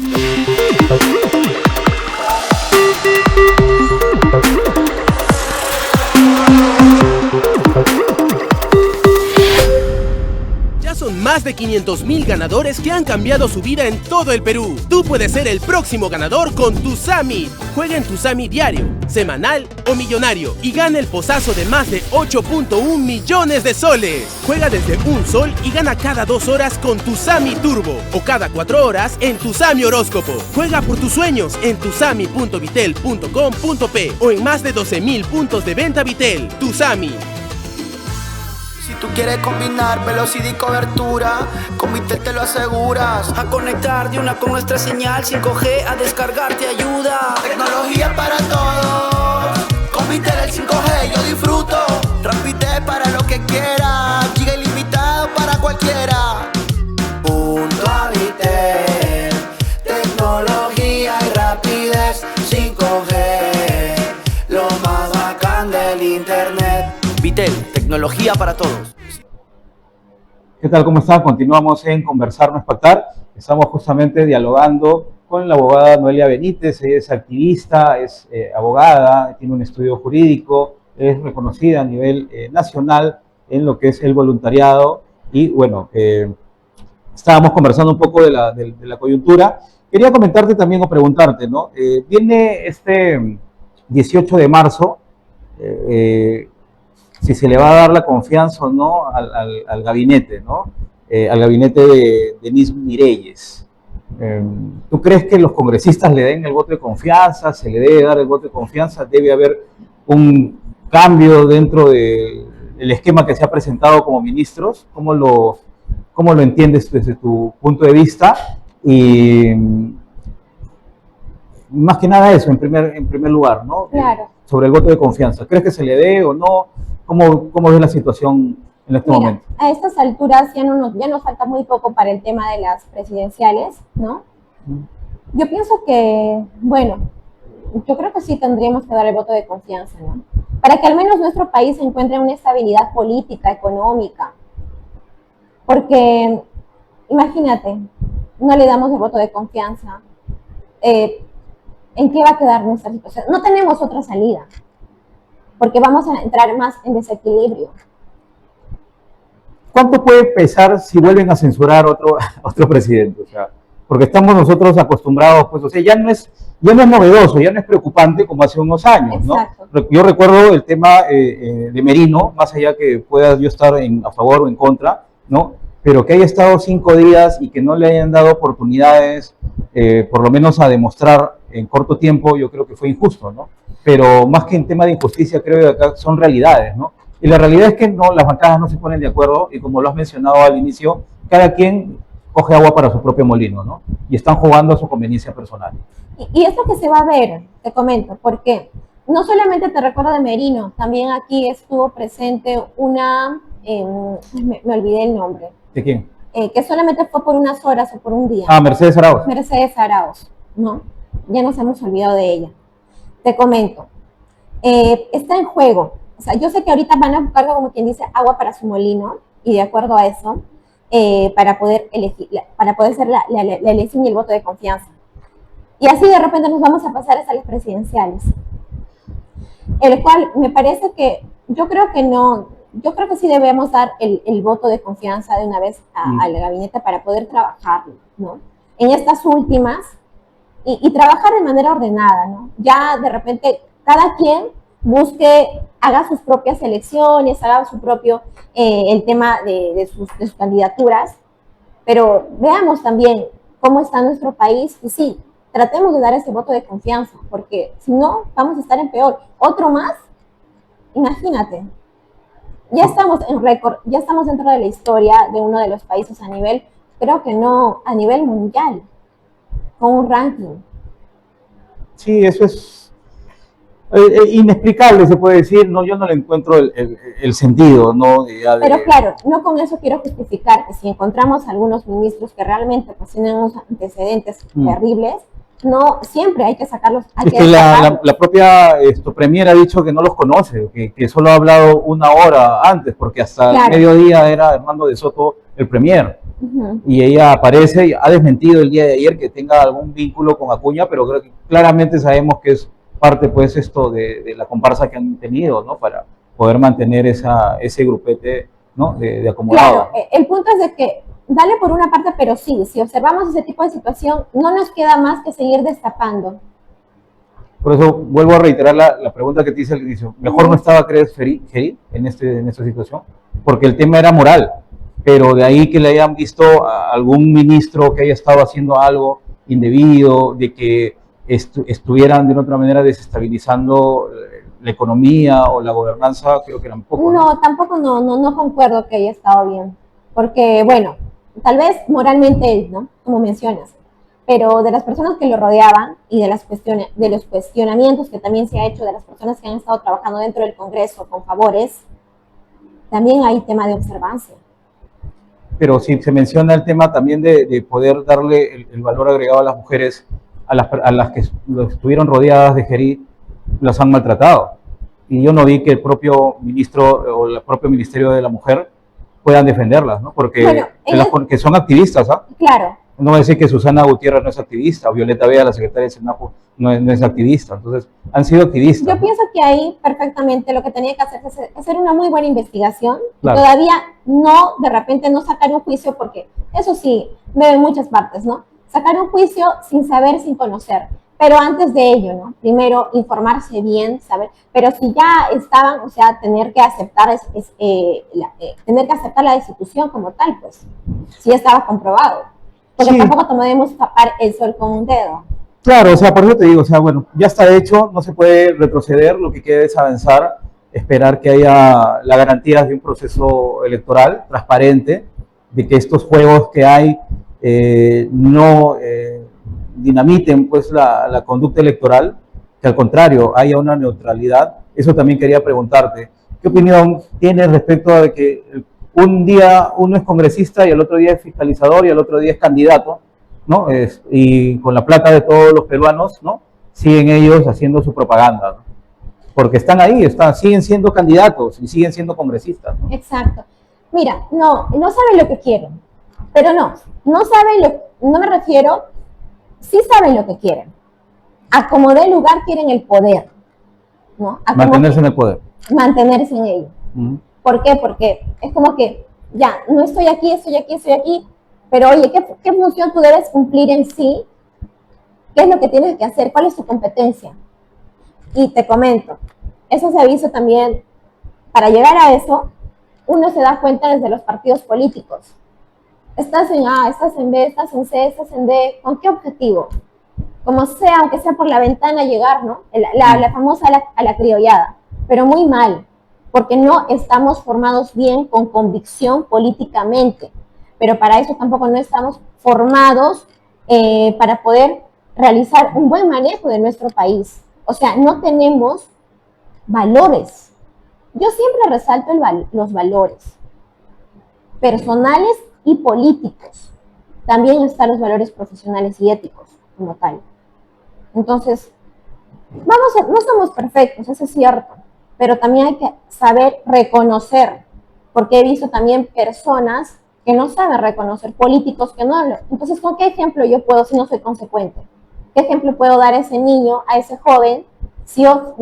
Speaker 3: Ya son más de 500.000 ganadores que han cambiado su vida en todo el Perú. Tú puedes ser el próximo ganador con Tusami. Juega en Tusami Diario, semanal o millonario y gana el posazo de más de 8.1 millones de soles. Juega desde un sol y gana cada 2 horas con Tusami Turbo o cada 4 horas en Tusami Horóscopo. Juega por tus sueños en tusami.vitel.com.p o en más de 12.000 puntos de venta Vitel. Tusami.
Speaker 4: Si tú quieres combinar velocidad y cobertura, con Vitel te lo aseguras. A conectar de una con nuestra señal 5G, a descargar te ayuda. Tecnología para todos, con Vitel el 5G yo disfruto. Transmite para lo que quiera, giga ilimitado para cualquiera. Punto a Vitel, tecnología y rapidez 5G, lo más bacán del internet. Vitel, tecnología para todos.
Speaker 1: ¿Qué tal? ¿Cómo están? Continuamos en Conversar no es pactar. Estamos justamente dialogando con la abogada Noelia Benítez. Ella es activista, es abogada, tiene un estudio jurídico, es reconocida a nivel nacional en lo que es el voluntariado. Y bueno, estábamos conversando un poco de la coyuntura. Quería comentarte también o preguntarte, ¿no? Viene este 18 de marzo, si se le va a dar la confianza o no al gabinete, ¿no? Al gabinete de Denise Mireyes. ¿Tú crees que los congresistas le den el voto de confianza? ¿Se le debe dar el voto de confianza? ¿Debe haber un cambio dentro del esquema que se ha presentado como ministros? ¿Cómo lo entiendes desde tu punto de vista? Y más que nada eso, en primer lugar, ¿no?
Speaker 2: Claro.
Speaker 1: Sobre el voto de confianza. ¿Crees que se le dé o no? ¿Cómo ves la situación en este momento?
Speaker 2: A estas alturas ya nos falta muy poco para el tema de las presidenciales, ¿no? Yo pienso que, bueno, yo creo que sí tendríamos que dar el voto de confianza, ¿no? Para que al menos nuestro país encuentre una estabilidad política, económica. Porque, imagínate, no le damos el voto de confianza, ¿en qué va a quedar nuestra situación? No tenemos otra salida, porque vamos a entrar más en desequilibrio.
Speaker 1: ¿Cuánto puede pesar si vuelven a censurar otro presidente? O sea, porque estamos nosotros acostumbrados, pues, o sea, ya no es novedoso, ya no es preocupante como hace unos años, ¿no?
Speaker 2: Exacto.
Speaker 1: Yo recuerdo el tema de Merino, más allá que pueda yo estar a favor o en contra, ¿no? Pero que haya estado 5 días y que no le hayan dado oportunidades, por lo menos a demostrar en corto tiempo, yo creo que fue injusto, ¿no? Pero más que en tema de injusticia, creo que acá son realidades, ¿no? Y la realidad es que no, las bancadas no se ponen de acuerdo y como lo has mencionado al inicio, cada quien coge agua para su propio molino, ¿no? Y están jugando a su conveniencia personal.
Speaker 2: Y esto que se va a ver, te comento, porque no solamente te recuerdo de Merino, también aquí estuvo presente una, me olvidé el nombre.
Speaker 1: ¿De quién?
Speaker 2: Que solamente fue por unas horas o por un día.
Speaker 1: Ah, Mercedes Arauz.
Speaker 2: Mercedes Arauz, ¿no? Ya nos hemos olvidado de ella. Te comento, está en juego. O sea, yo sé que ahorita van a buscar, como quien dice, agua para su molino, y de acuerdo a eso, para poder elegir, para poder hacer la elección y el voto de confianza. Y así de repente nos vamos a pasar hasta las presidenciales. El cual me parece que, yo creo que sí debemos dar el voto de confianza de una vez al gabinete para poder trabajar, ¿no? En estas últimas, y trabajar de manera ordenada, ¿no? Ya de repente cada quien busque, haga sus propias elecciones, haga su propio, el tema de sus candidaturas, pero veamos también cómo está nuestro país y sí, tratemos de dar ese voto de confianza, porque si no, vamos a estar en peor. Otro más, imagínate, ya estamos en récord, ya estamos dentro de la historia de uno de los países a nivel, creo que no, a nivel mundial, con un ranking.
Speaker 1: Sí, eso es inexplicable, se puede decir, no, yo no le encuentro el sentido, ¿no?
Speaker 2: Pero claro, no con eso quiero justificar que si encontramos algunos ministros que realmente pues, tienen unos antecedentes terribles, no, siempre hay que sacarlos.
Speaker 1: Es que la propia Premier ha dicho que no los conoce, que solo ha hablado una hora antes, porque hasta el mediodía era Hernando de Soto el Premier. Y ella aparece, y ha desmentido el día de ayer que tenga algún vínculo con Acuña, pero creo que claramente sabemos que es parte, pues, esto de la comparsa que han tenido, ¿no? Para poder mantener ese grupete, ¿no? de acomodado.
Speaker 2: Claro, el punto es de que dale por una parte, pero sí, si observamos ese tipo de situación, no nos queda más que seguir destapando.
Speaker 1: Por eso vuelvo a reiterar la pregunta que te hice al inicio. ¿Mejor no estaba, crees, Geri, en esta situación? Porque el tema era moral, pero de ahí que le hayan visto a algún ministro que haya estado haciendo algo indebido, de que estuvieran de una otra manera desestabilizando la economía o la gobernanza, creo que eran pocos.
Speaker 2: No, tampoco no concuerdo que haya estado bien, porque bueno, tal vez moralmente él, ¿no? Como mencionas, pero de las personas que lo rodeaban y de los cuestionamientos que también se ha hecho de las personas que han estado trabajando dentro del Congreso con favores, también hay tema de observancia.
Speaker 1: Pero si se menciona el tema también de poder darle el valor agregado a las mujeres, a las que estuvieron rodeadas de Geri, las han maltratado. Y yo no vi que el propio ministro o el propio Ministerio de la Mujer puedan defenderlas, ¿no? Porque bueno, que son activistas, ¿ah?
Speaker 2: Claro.
Speaker 1: No va a decir que Susana Gutiérrez no es activista, o Violeta Vea, la secretaria de Senapo, no es activista. Entonces, han sido activistas.
Speaker 2: Yo pienso que ahí perfectamente lo que tenía que hacer es hacer una muy buena investigación. Claro. Todavía no, de repente, no sacar un juicio, porque eso sí, veo en muchas partes, ¿no? Sacar un juicio sin saber, sin conocer. Pero antes de ello, ¿no? Primero, informarse bien, saber. Pero si ya estaban, o sea, tener que aceptar la destitución como tal, pues, si ya estaba comprobado. Porque sí, tampoco podemos tapar el sol con un dedo.
Speaker 1: Claro, o sea, por eso te digo, o sea, bueno, ya está hecho, no se puede retroceder, lo que queda es avanzar, esperar que haya las garantías de un proceso electoral transparente, de que estos juegos que hay no dinamiten pues la conducta electoral, que al contrario haya una neutralidad. Eso también quería preguntarte, ¿qué opinión tienes respecto a que un día uno es congresista y el otro día es fiscalizador y el otro día es candidato, ¿no? Y con la plata de todos los peruanos, ¿no? Siguen ellos haciendo su propaganda, ¿no? Porque están ahí, siguen siendo candidatos y siguen siendo congresistas, ¿no?
Speaker 2: Exacto. Mira, no saben lo que quieren, pero no saben no me refiero, sí saben lo que quieren. A como dé lugar quieren el poder, ¿no? A como
Speaker 1: Mantenerse en el poder.
Speaker 2: mantenerse en ello. ¿Por qué? Porque es como que, ya, no estoy aquí, estoy aquí, pero oye, ¿qué función tú debes cumplir en sí? ¿Qué es lo que tienes que hacer? ¿Cuál es tu competencia? Y te comento, eso se ha visto también, para llegar a eso, uno se da cuenta desde los partidos políticos. Estás en A, estás en B, estás en C, estás en D, ¿con qué objetivo? Como sea, aunque sea por la ventana llegar, ¿no? La famosa a la criollada, pero muy mal, porque no estamos formados bien con convicción políticamente, pero para eso tampoco no estamos formados para poder realizar un buen manejo de nuestro país. O sea, no tenemos valores. Yo siempre resalto los valores personales y políticos. También están los valores profesionales y éticos como tal. Entonces, no somos perfectos, eso es cierto, pero también hay que saber reconocer, porque he visto también personas que no saben reconocer, políticos que no lo. Entonces, ¿con qué ejemplo yo puedo si no soy consecuente? ¿Qué ejemplo puedo dar a ese niño, a ese joven, si yo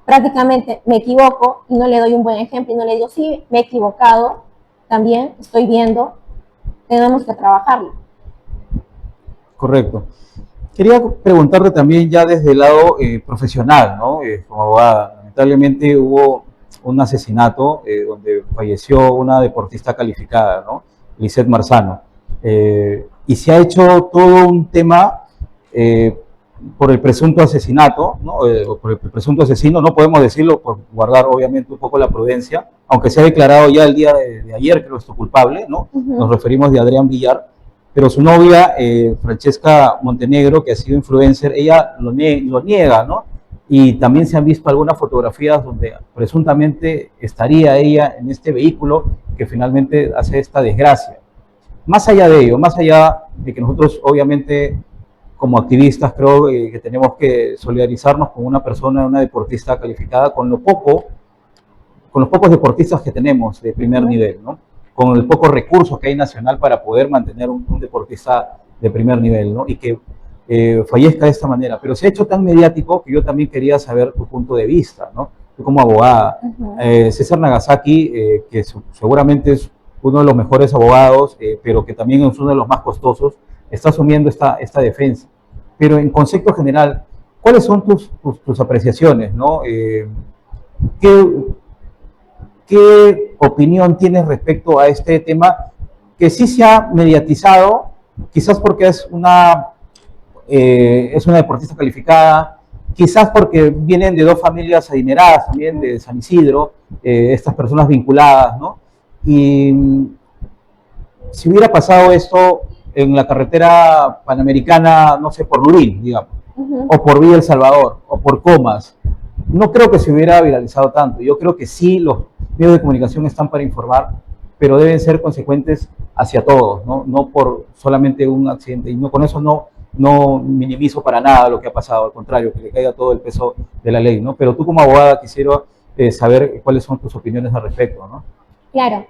Speaker 2: prácticamente me equivoco y no le doy un buen ejemplo y no le digo, sí, me he equivocado, también estoy viendo, tenemos que trabajarlo?
Speaker 1: Correcto. Quería preguntarte también ya desde el lado profesional, ¿no? Como abogada, lamentablemente hubo un asesinato donde falleció una deportista calificada, ¿no? Lisette Marzano. Y se ha hecho todo un tema por el presunto asesinato, ¿no? Por el presunto asesino, no podemos decirlo por guardar obviamente un poco la prudencia, aunque se ha declarado ya el día de ayer, creo, esto culpable, ¿no? Nos referimos de Adrián Villar, pero su novia, Francesca Montenegro, que ha sido influencer, ella lo niega, ¿no? Y también se han visto algunas fotografías donde presuntamente estaría ella en este vehículo que finalmente hace esta desgracia. Más allá de ello, más allá de que nosotros obviamente como activistas creo que tenemos que solidarizarnos con una persona, una deportista calificada, con los pocos deportistas que tenemos de primer nivel, ¿no? Con el poco recursos que hay nacional para poder mantener un deportista de primer nivel, ¿no? Y que fallezca de esta manera. Pero se ha hecho tan mediático que yo también quería saber tu punto de vista, ¿no? Tú como abogada. César Nagasaki, que seguramente es uno de los mejores abogados, pero que también es uno de los más costosos, está asumiendo esta defensa. Pero en concepto general, ¿cuáles son tus apreciaciones, ¿no? ¿Qué opinión tienes respecto a este tema que sí se ha mediatizado, quizás porque es una deportista calificada, quizás porque vienen de dos familias adineradas también de San Isidro, estas personas vinculadas, ¿no? Y si hubiera pasado esto en la carretera panamericana, no sé, por Lurín, digamos, o por Villa El Salvador, o por Comas, no creo que se hubiera viralizado tanto. Yo creo que sí, los medios de comunicación están para informar, pero deben ser consecuentes hacia todos, ¿no? No por solamente un accidente. Y no, con eso no minimizo para nada lo que ha pasado, al contrario, que le caiga todo el peso de la ley, ¿no? Pero tú como abogada quisiera saber cuáles son tus opiniones al respecto, ¿no?
Speaker 2: Claro.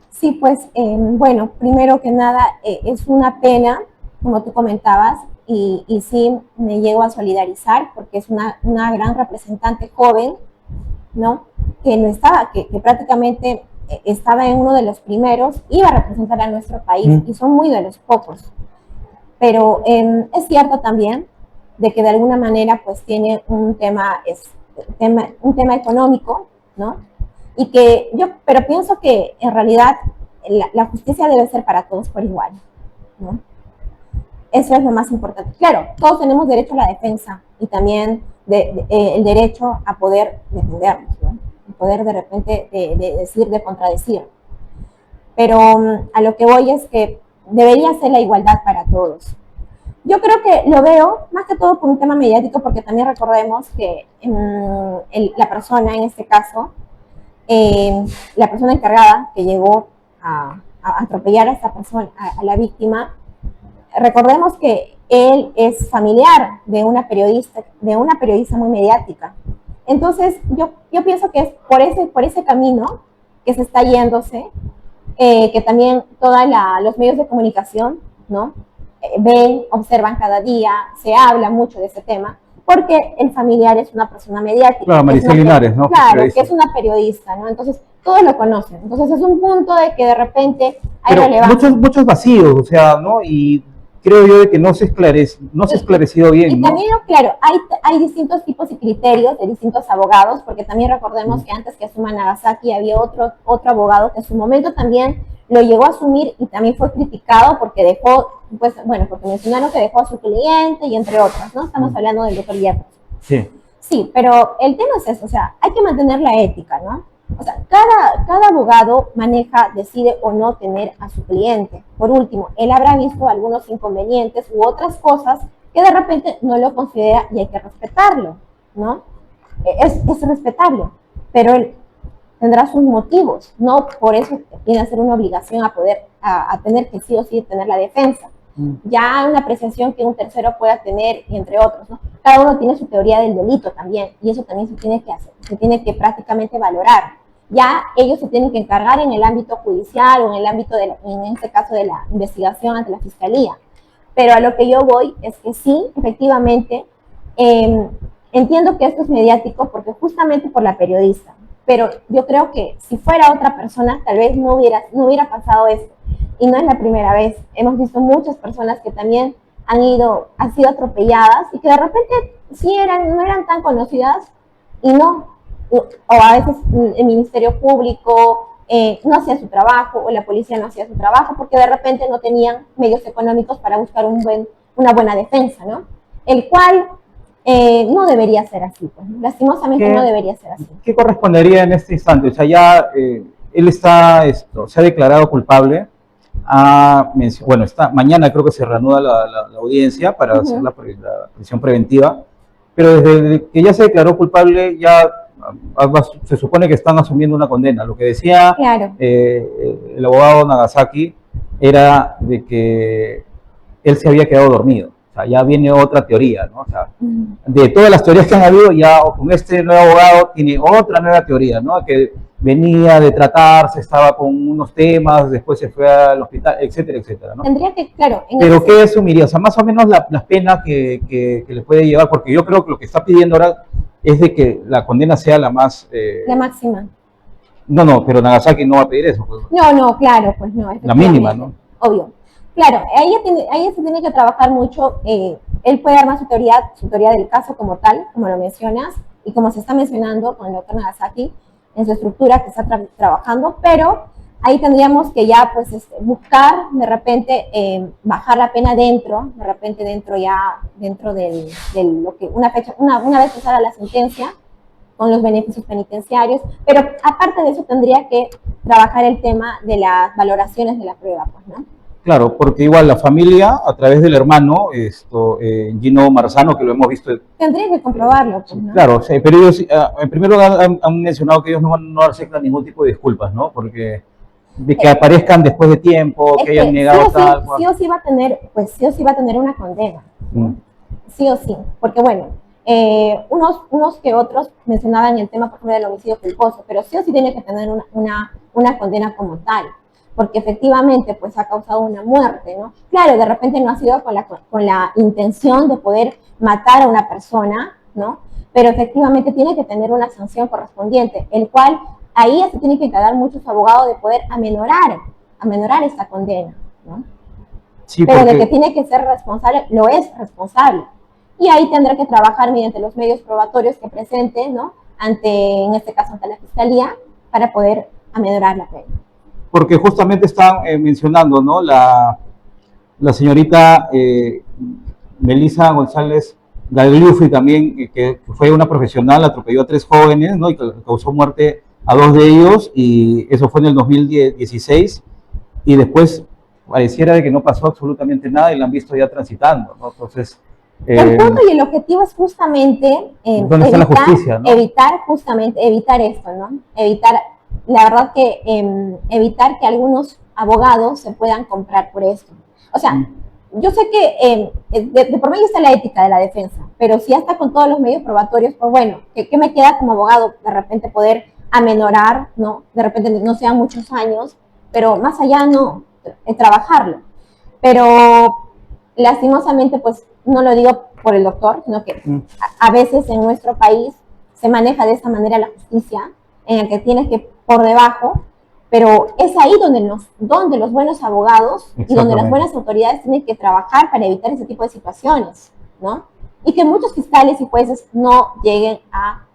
Speaker 2: Sí, pues, bueno, primero que nada, es una pena, como tú comentabas, y sí me llego a solidarizar porque es una gran representante joven, ¿no? Que no estaba, que prácticamente estaba en uno de los primeros, iba a representar a nuestro país, y son muy de los pocos. Pero es cierto también de que de alguna manera pues tiene un tema económico, ¿no? Y que pero pienso que en realidad la justicia debe ser para todos por igual, ¿no? Eso es lo más importante. Claro, todos tenemos derecho a la defensa y también el derecho a poder defendernos, ¿no? El poder de repente de contradecir. Pero a lo que voy es que debería ser la igualdad para todos. Yo creo que lo veo más que todo por un tema mediático, porque también recordemos que la persona, en este caso, la persona encargada que llegó a atropellar a esta persona, a la víctima, recordemos que él es familiar de una periodista muy mediática. Entonces, yo pienso que es por ese camino que se está yéndose, que también todos los medios de comunicación, ¿no? Ven, observan cada día, se habla mucho de ese tema, porque el familiar es una persona mediática.
Speaker 1: Claro, Maricel Linares, ¿no?
Speaker 2: Claro, que es una periodista, ¿no? Entonces, todos lo conocen. Entonces, es un punto de que de repente hay relevancia.
Speaker 1: Muchos vacíos, o sea, ¿no? Y creo yo de que no se ha esclarecido bien,
Speaker 2: y
Speaker 1: ¿no?
Speaker 2: también, claro, hay distintos tipos y criterios de distintos abogados, porque también recordemos que antes que asuma Nagasaki había otro abogado que en su momento también lo llegó a asumir y también fue criticado porque dejó, pues, bueno, porque mencionaron que dejó a su cliente y entre otros, ¿no? Estamos hablando del doctor Hierro.
Speaker 1: Sí.
Speaker 2: Sí, pero el tema es eso, o sea, hay que mantener la ética, ¿no? O sea, cada abogado maneja, decide o no tener a su cliente. Por último, él habrá visto algunos inconvenientes u otras cosas que de repente no lo considera y hay que respetarlo, ¿no? Es respetable, pero él tendrá sus motivos, no por eso tiene que ser una obligación a tener que sí o sí tener la defensa. Ya una apreciación que un tercero pueda tener, y entre otros, ¿no? Cada uno tiene su teoría del delito también, y eso también se tiene que hacer, se tiene que prácticamente valorar. Ya ellos se tienen que encargar en el ámbito judicial o en el ámbito, en este caso, de la investigación ante la fiscalía. Pero a lo que yo voy es que sí, efectivamente, entiendo que esto es mediático porque justamente por la periodista, pero yo creo que si fuera otra persona, tal vez no hubiera pasado esto. Y no es la primera vez. Hemos visto muchas personas que también han sido atropelladas y que de repente sí no eran tan conocidas y no. O a veces el Ministerio Público no hacía su trabajo o la policía no hacía su trabajo porque de repente no tenían medios económicos para buscar una buena defensa, ¿no? El cual no debería ser así, pues, ¿no? Lastimosamente no debería ser así.
Speaker 1: ¿Qué correspondería en este instante? O sea, ya él se ha declarado culpable. Mañana creo que se reanuda la audiencia para hacer la prisión preventiva, pero desde que ya se declaró culpable ya se supone que están asumiendo una condena. Lo que decía el abogado Nagasaki era de que él se había quedado dormido. O sea, ya viene otra teoría, ¿no? O sea, de todas las teorías que han habido, ya con este nuevo abogado tiene otra nueva teoría, ¿no? Que venía de tratarse, estaba con unos temas, después se fue al hospital, etcétera, etcétera, ¿no?
Speaker 2: Tendría que, claro.
Speaker 1: Pero ¿qué asumiría? O sea, más o menos las penas que le puede llevar, porque yo creo que lo que está pidiendo ahora es de que la condena sea la más...
Speaker 2: la máxima.
Speaker 1: No, pero Nagasaki no va a pedir eso. Pues.
Speaker 2: No, claro, pues no.
Speaker 1: La mínima, ¿no?
Speaker 2: Obvio. Claro, ella se tiene que trabajar mucho. Él puede armar su teoría del caso como tal, como lo mencionas, y como se está mencionando con el doctor Nagasaki, en su estructura que está trabajando, pero ahí tendríamos que ya pues buscar de repente bajar la pena dentro de lo que una vez pasada la sentencia con los beneficios penitenciarios, pero aparte de eso tendría que trabajar el tema de las valoraciones de la prueba, pues, ¿no?
Speaker 1: Claro, porque igual la familia, a través del hermano, Gino Marzano, que lo hemos visto...
Speaker 2: Tendría que comprobarlo, pues, ¿no?
Speaker 1: Claro, sí, pero ellos, en primer lugar, han mencionado que ellos no aceptan ningún tipo de disculpas, ¿no? Porque de que aparezcan después de tiempo, que hayan negado tal...
Speaker 2: Sí o sí va a tener una condena, ¿no? Sí o sí, porque bueno, unos que otros mencionaban el tema, por ejemplo, del homicidio culposo, pero sí o sí tiene que tener una condena como tal, porque efectivamente pues ha causado una muerte, ¿no? Claro, de repente no ha sido con la intención de poder matar a una persona, ¿no? Pero efectivamente tiene que tener una sanción correspondiente, el cual ahí se tiene que encargar muchos abogados de poder amenorar esta condena, ¿no? Sí, pero de que tiene que ser responsable, lo es responsable. Y ahí tendrá que trabajar mediante los medios probatorios que presente, ¿no? En este caso ante la Fiscalía, para poder amenorar la pena.
Speaker 1: Porque justamente están mencionando, ¿no? La señorita Melissa González Gagliuffi también, que fue una profesional, atropelló a 3 jóvenes, ¿no? Y causó muerte a 2 de ellos, y eso fue en el 2016, y después pareciera de que no pasó absolutamente nada y la han visto ya transitando, ¿no? Entonces...
Speaker 2: el punto y el objetivo es justamente
Speaker 1: ¿dónde está la justicia, ¿no?
Speaker 2: evitar esto, ¿no? La verdad que evitar que algunos abogados se puedan comprar por esto. O sea, yo sé que de por medio está la ética de la defensa, pero si ya está con todos los medios probatorios, pues bueno, ¿qué me queda como abogado? De repente poder amenorar, ¿no? De repente no sean muchos años, pero más allá no, trabajarlo. Pero lastimosamente, pues no lo digo por el doctor, sino que a veces en nuestro país se maneja de esa manera la justicia, en el que tienes que por debajo, pero es ahí donde los buenos abogados y donde las buenas autoridades tienen que trabajar para evitar ese tipo de situaciones, ¿no? Y que muchos fiscales y jueces no lleguen a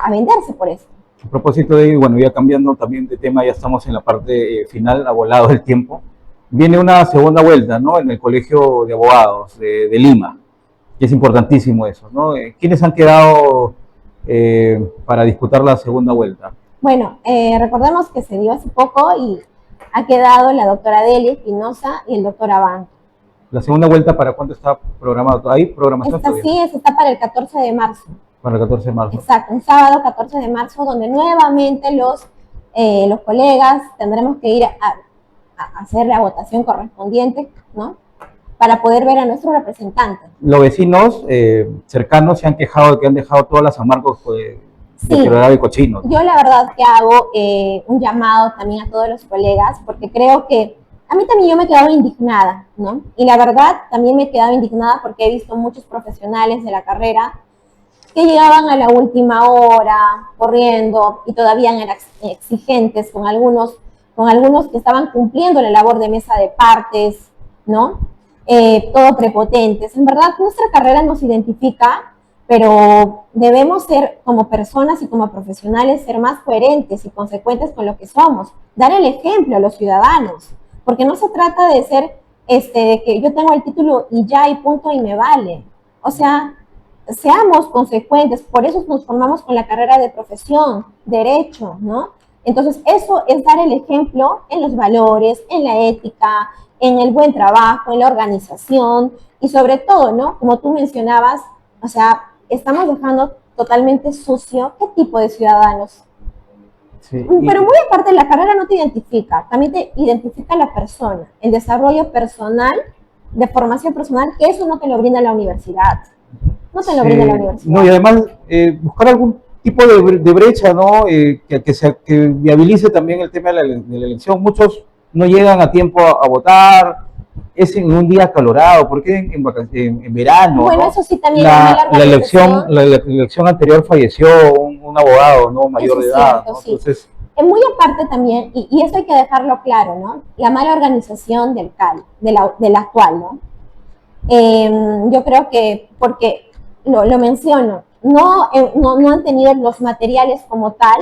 Speaker 2: venderse por eso.
Speaker 1: A propósito de, bueno, ya cambiando también de tema, ya estamos en la parte final, ha volado el tiempo. Viene una segunda vuelta, ¿no? En el Colegio de Abogados de Lima, que es importantísimo eso, ¿no? ¿Quiénes han quedado para disputar la segunda vuelta?
Speaker 2: Bueno, recordemos que se dio hace poco y ha quedado la doctora Delia Espinosa y el doctor Abanto.
Speaker 1: ¿La segunda vuelta para cuándo está programado? ¿Hay programación todavía?
Speaker 2: Sí, está para el 14 de marzo.
Speaker 1: Para el 14 de marzo.
Speaker 2: Exacto, un sábado 14 de marzo, donde nuevamente los colegas tendremos que ir a hacer la votación correspondiente, ¿no? Para poder ver a nuestros representantes.
Speaker 1: Los vecinos cercanos se han quejado de que han dejado todas las amargos deteriorados y cochinos.
Speaker 2: Yo la verdad que hago un llamado también a todos los colegas, porque creo que a mí también yo me he quedado indignada, ¿no? Y la verdad también me he quedado indignada porque he visto muchos profesionales de la carrera que llegaban a la última hora, corriendo, y todavía eran exigentes con algunos que estaban cumpliendo la labor de mesa de partes, ¿no? Todo prepotentes. En verdad, nuestra carrera nos identifica, pero debemos ser, como personas y como profesionales, ser más coherentes y consecuentes con lo que somos. Dar el ejemplo a los ciudadanos, porque no se trata de ser, de que yo tengo el título y ya, y punto, y me vale. O sea, seamos consecuentes, por eso nos formamos con la carrera de profesión, derecho, ¿no? Entonces, eso es dar el ejemplo en los valores, en la ética, en el buen trabajo, en la organización y sobre todo, ¿no? Como tú mencionabas, o sea, estamos dejando totalmente sucio qué tipo de ciudadanos. Sí, pero muy aparte, la carrera no te identifica, también te identifica la persona, el desarrollo personal, de formación personal, que eso no te lo brinda la universidad. No te lo brinda la universidad.
Speaker 1: No, y además buscar algún tipo de brecha, ¿no? Que viabilice también el tema de la elección. Muchos no llegan a tiempo a votar, es en un día acalorado, porque en verano.
Speaker 2: Bueno,
Speaker 1: ¿no?
Speaker 2: Eso sí también
Speaker 1: la elección anterior falleció un abogado, ¿no? Mayor de edad.
Speaker 2: Cierto,
Speaker 1: ¿no?
Speaker 2: sí.
Speaker 1: Entonces,
Speaker 2: muy aparte también, y eso hay que dejarlo claro, ¿no? La mala organización del CAL, del actual, ¿no? Yo creo que, porque lo menciono, no han tenido los materiales como tal,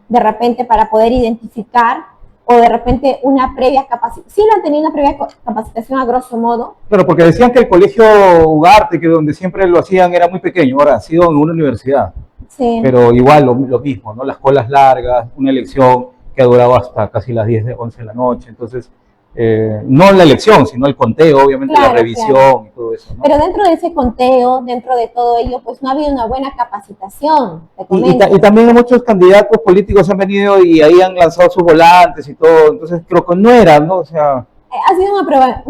Speaker 2: de repente para poder identificar, o de repente una previa capacitación. Sí lo han tenido una previa capacitación a grosso modo.
Speaker 1: Claro, porque decían que el colegio Ugarte, que donde siempre lo hacían, era muy pequeño, ahora ha sido en una universidad.
Speaker 2: Sí.
Speaker 1: Pero igual lo mismo, ¿no? Las colas largas, una elección que ha durado hasta casi las 11 de la noche, entonces... no la elección, sino el conteo, obviamente, claro, la revisión, claro, y todo eso, ¿no?
Speaker 2: Pero dentro de ese conteo, dentro de todo ello, pues no ha habido una buena capacitación.
Speaker 1: Y también muchos candidatos políticos han venido y ahí han lanzado sus volantes y todo, entonces creo que no era, ¿no? O sea...
Speaker 2: Ha sido un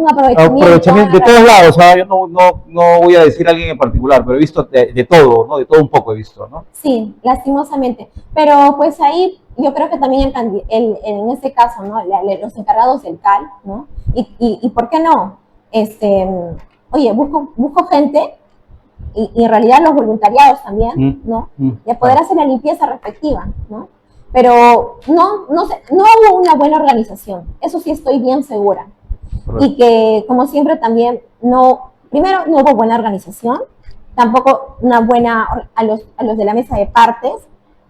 Speaker 2: aprovechamiento
Speaker 1: de todos lados, o sea, yo no voy a decir a alguien en particular, pero he visto de todo, ¿no? De todo un poco he visto, ¿no?
Speaker 2: Sí, lastimosamente. Pero pues ahí yo creo que también en este caso, ¿no? Los encargados del CAL, ¿no? Y ¿por qué no? Oye, busco gente y en realidad los voluntariados también, ¿no? De poder hacer la limpieza respectiva, ¿no? Pero no hubo una buena organización, eso sí estoy bien segura. Correcto. Y que, como siempre, también primero no hubo buena organización, tampoco una buena a los de la mesa de partes,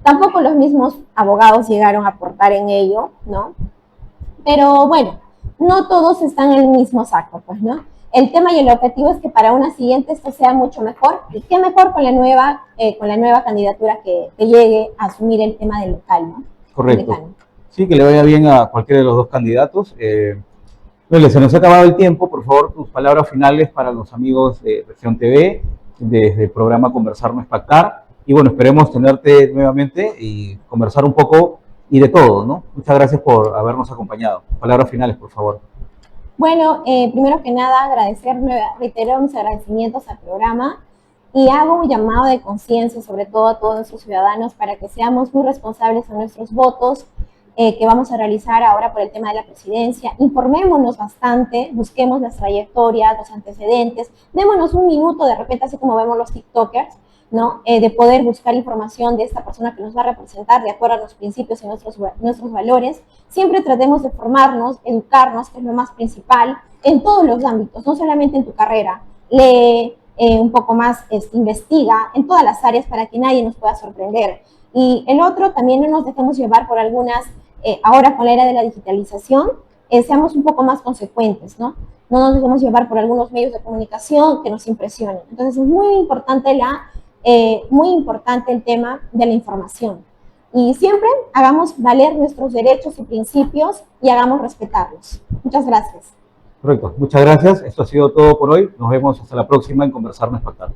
Speaker 2: tampoco los mismos abogados llegaron a aportar en ello, ¿no? Pero bueno, no todos están en el mismo saco, pues, ¿no? El tema y el objetivo es que para una siguiente esto sea mucho mejor, y qué mejor con la nueva candidatura que llegue a asumir el tema del local, ¿no?
Speaker 1: Correcto. Sí, que le vaya bien a cualquiera de los dos candidatos. Se nos ha acabado el tiempo, por favor, tus palabras finales para los amigos de Región TV, desde el programa Conversar no es Pactar, y bueno, esperemos tenerte nuevamente y conversar un poco y de todo, ¿no? Muchas gracias por habernos acompañado. Palabras finales, por favor.
Speaker 2: Bueno, primero que nada, reitero mis agradecimientos al programa y hago un llamado de conciencia, sobre todo a todos nuestros ciudadanos, para que seamos muy responsables en nuestros votos que vamos a realizar ahora por el tema de la presidencia. Informémonos bastante, busquemos las trayectorias, los antecedentes, démonos un minuto de repente, así como vemos los TikTokers, ¿no? De poder buscar información de esta persona que nos va a representar de acuerdo a los principios y nuestros valores. Siempre tratemos de formarnos, educarnos, que es lo más principal, en todos los ámbitos, no solamente en tu carrera. Lee un poco más, investiga en todas las áreas para que nadie nos pueda sorprender. Y el otro, también no nos dejemos llevar por algunas, ahora con la era de la digitalización, seamos un poco más consecuentes, ¿no? No nos dejemos llevar por algunos medios de comunicación que nos impresionen. Entonces es muy importante el tema de la información. Y siempre hagamos valer nuestros derechos y principios y hagamos respetarlos. Muchas gracias.
Speaker 1: Correcto. Muchas gracias. Esto ha sido todo por hoy. Nos vemos hasta la próxima en Conversar No es Pactar.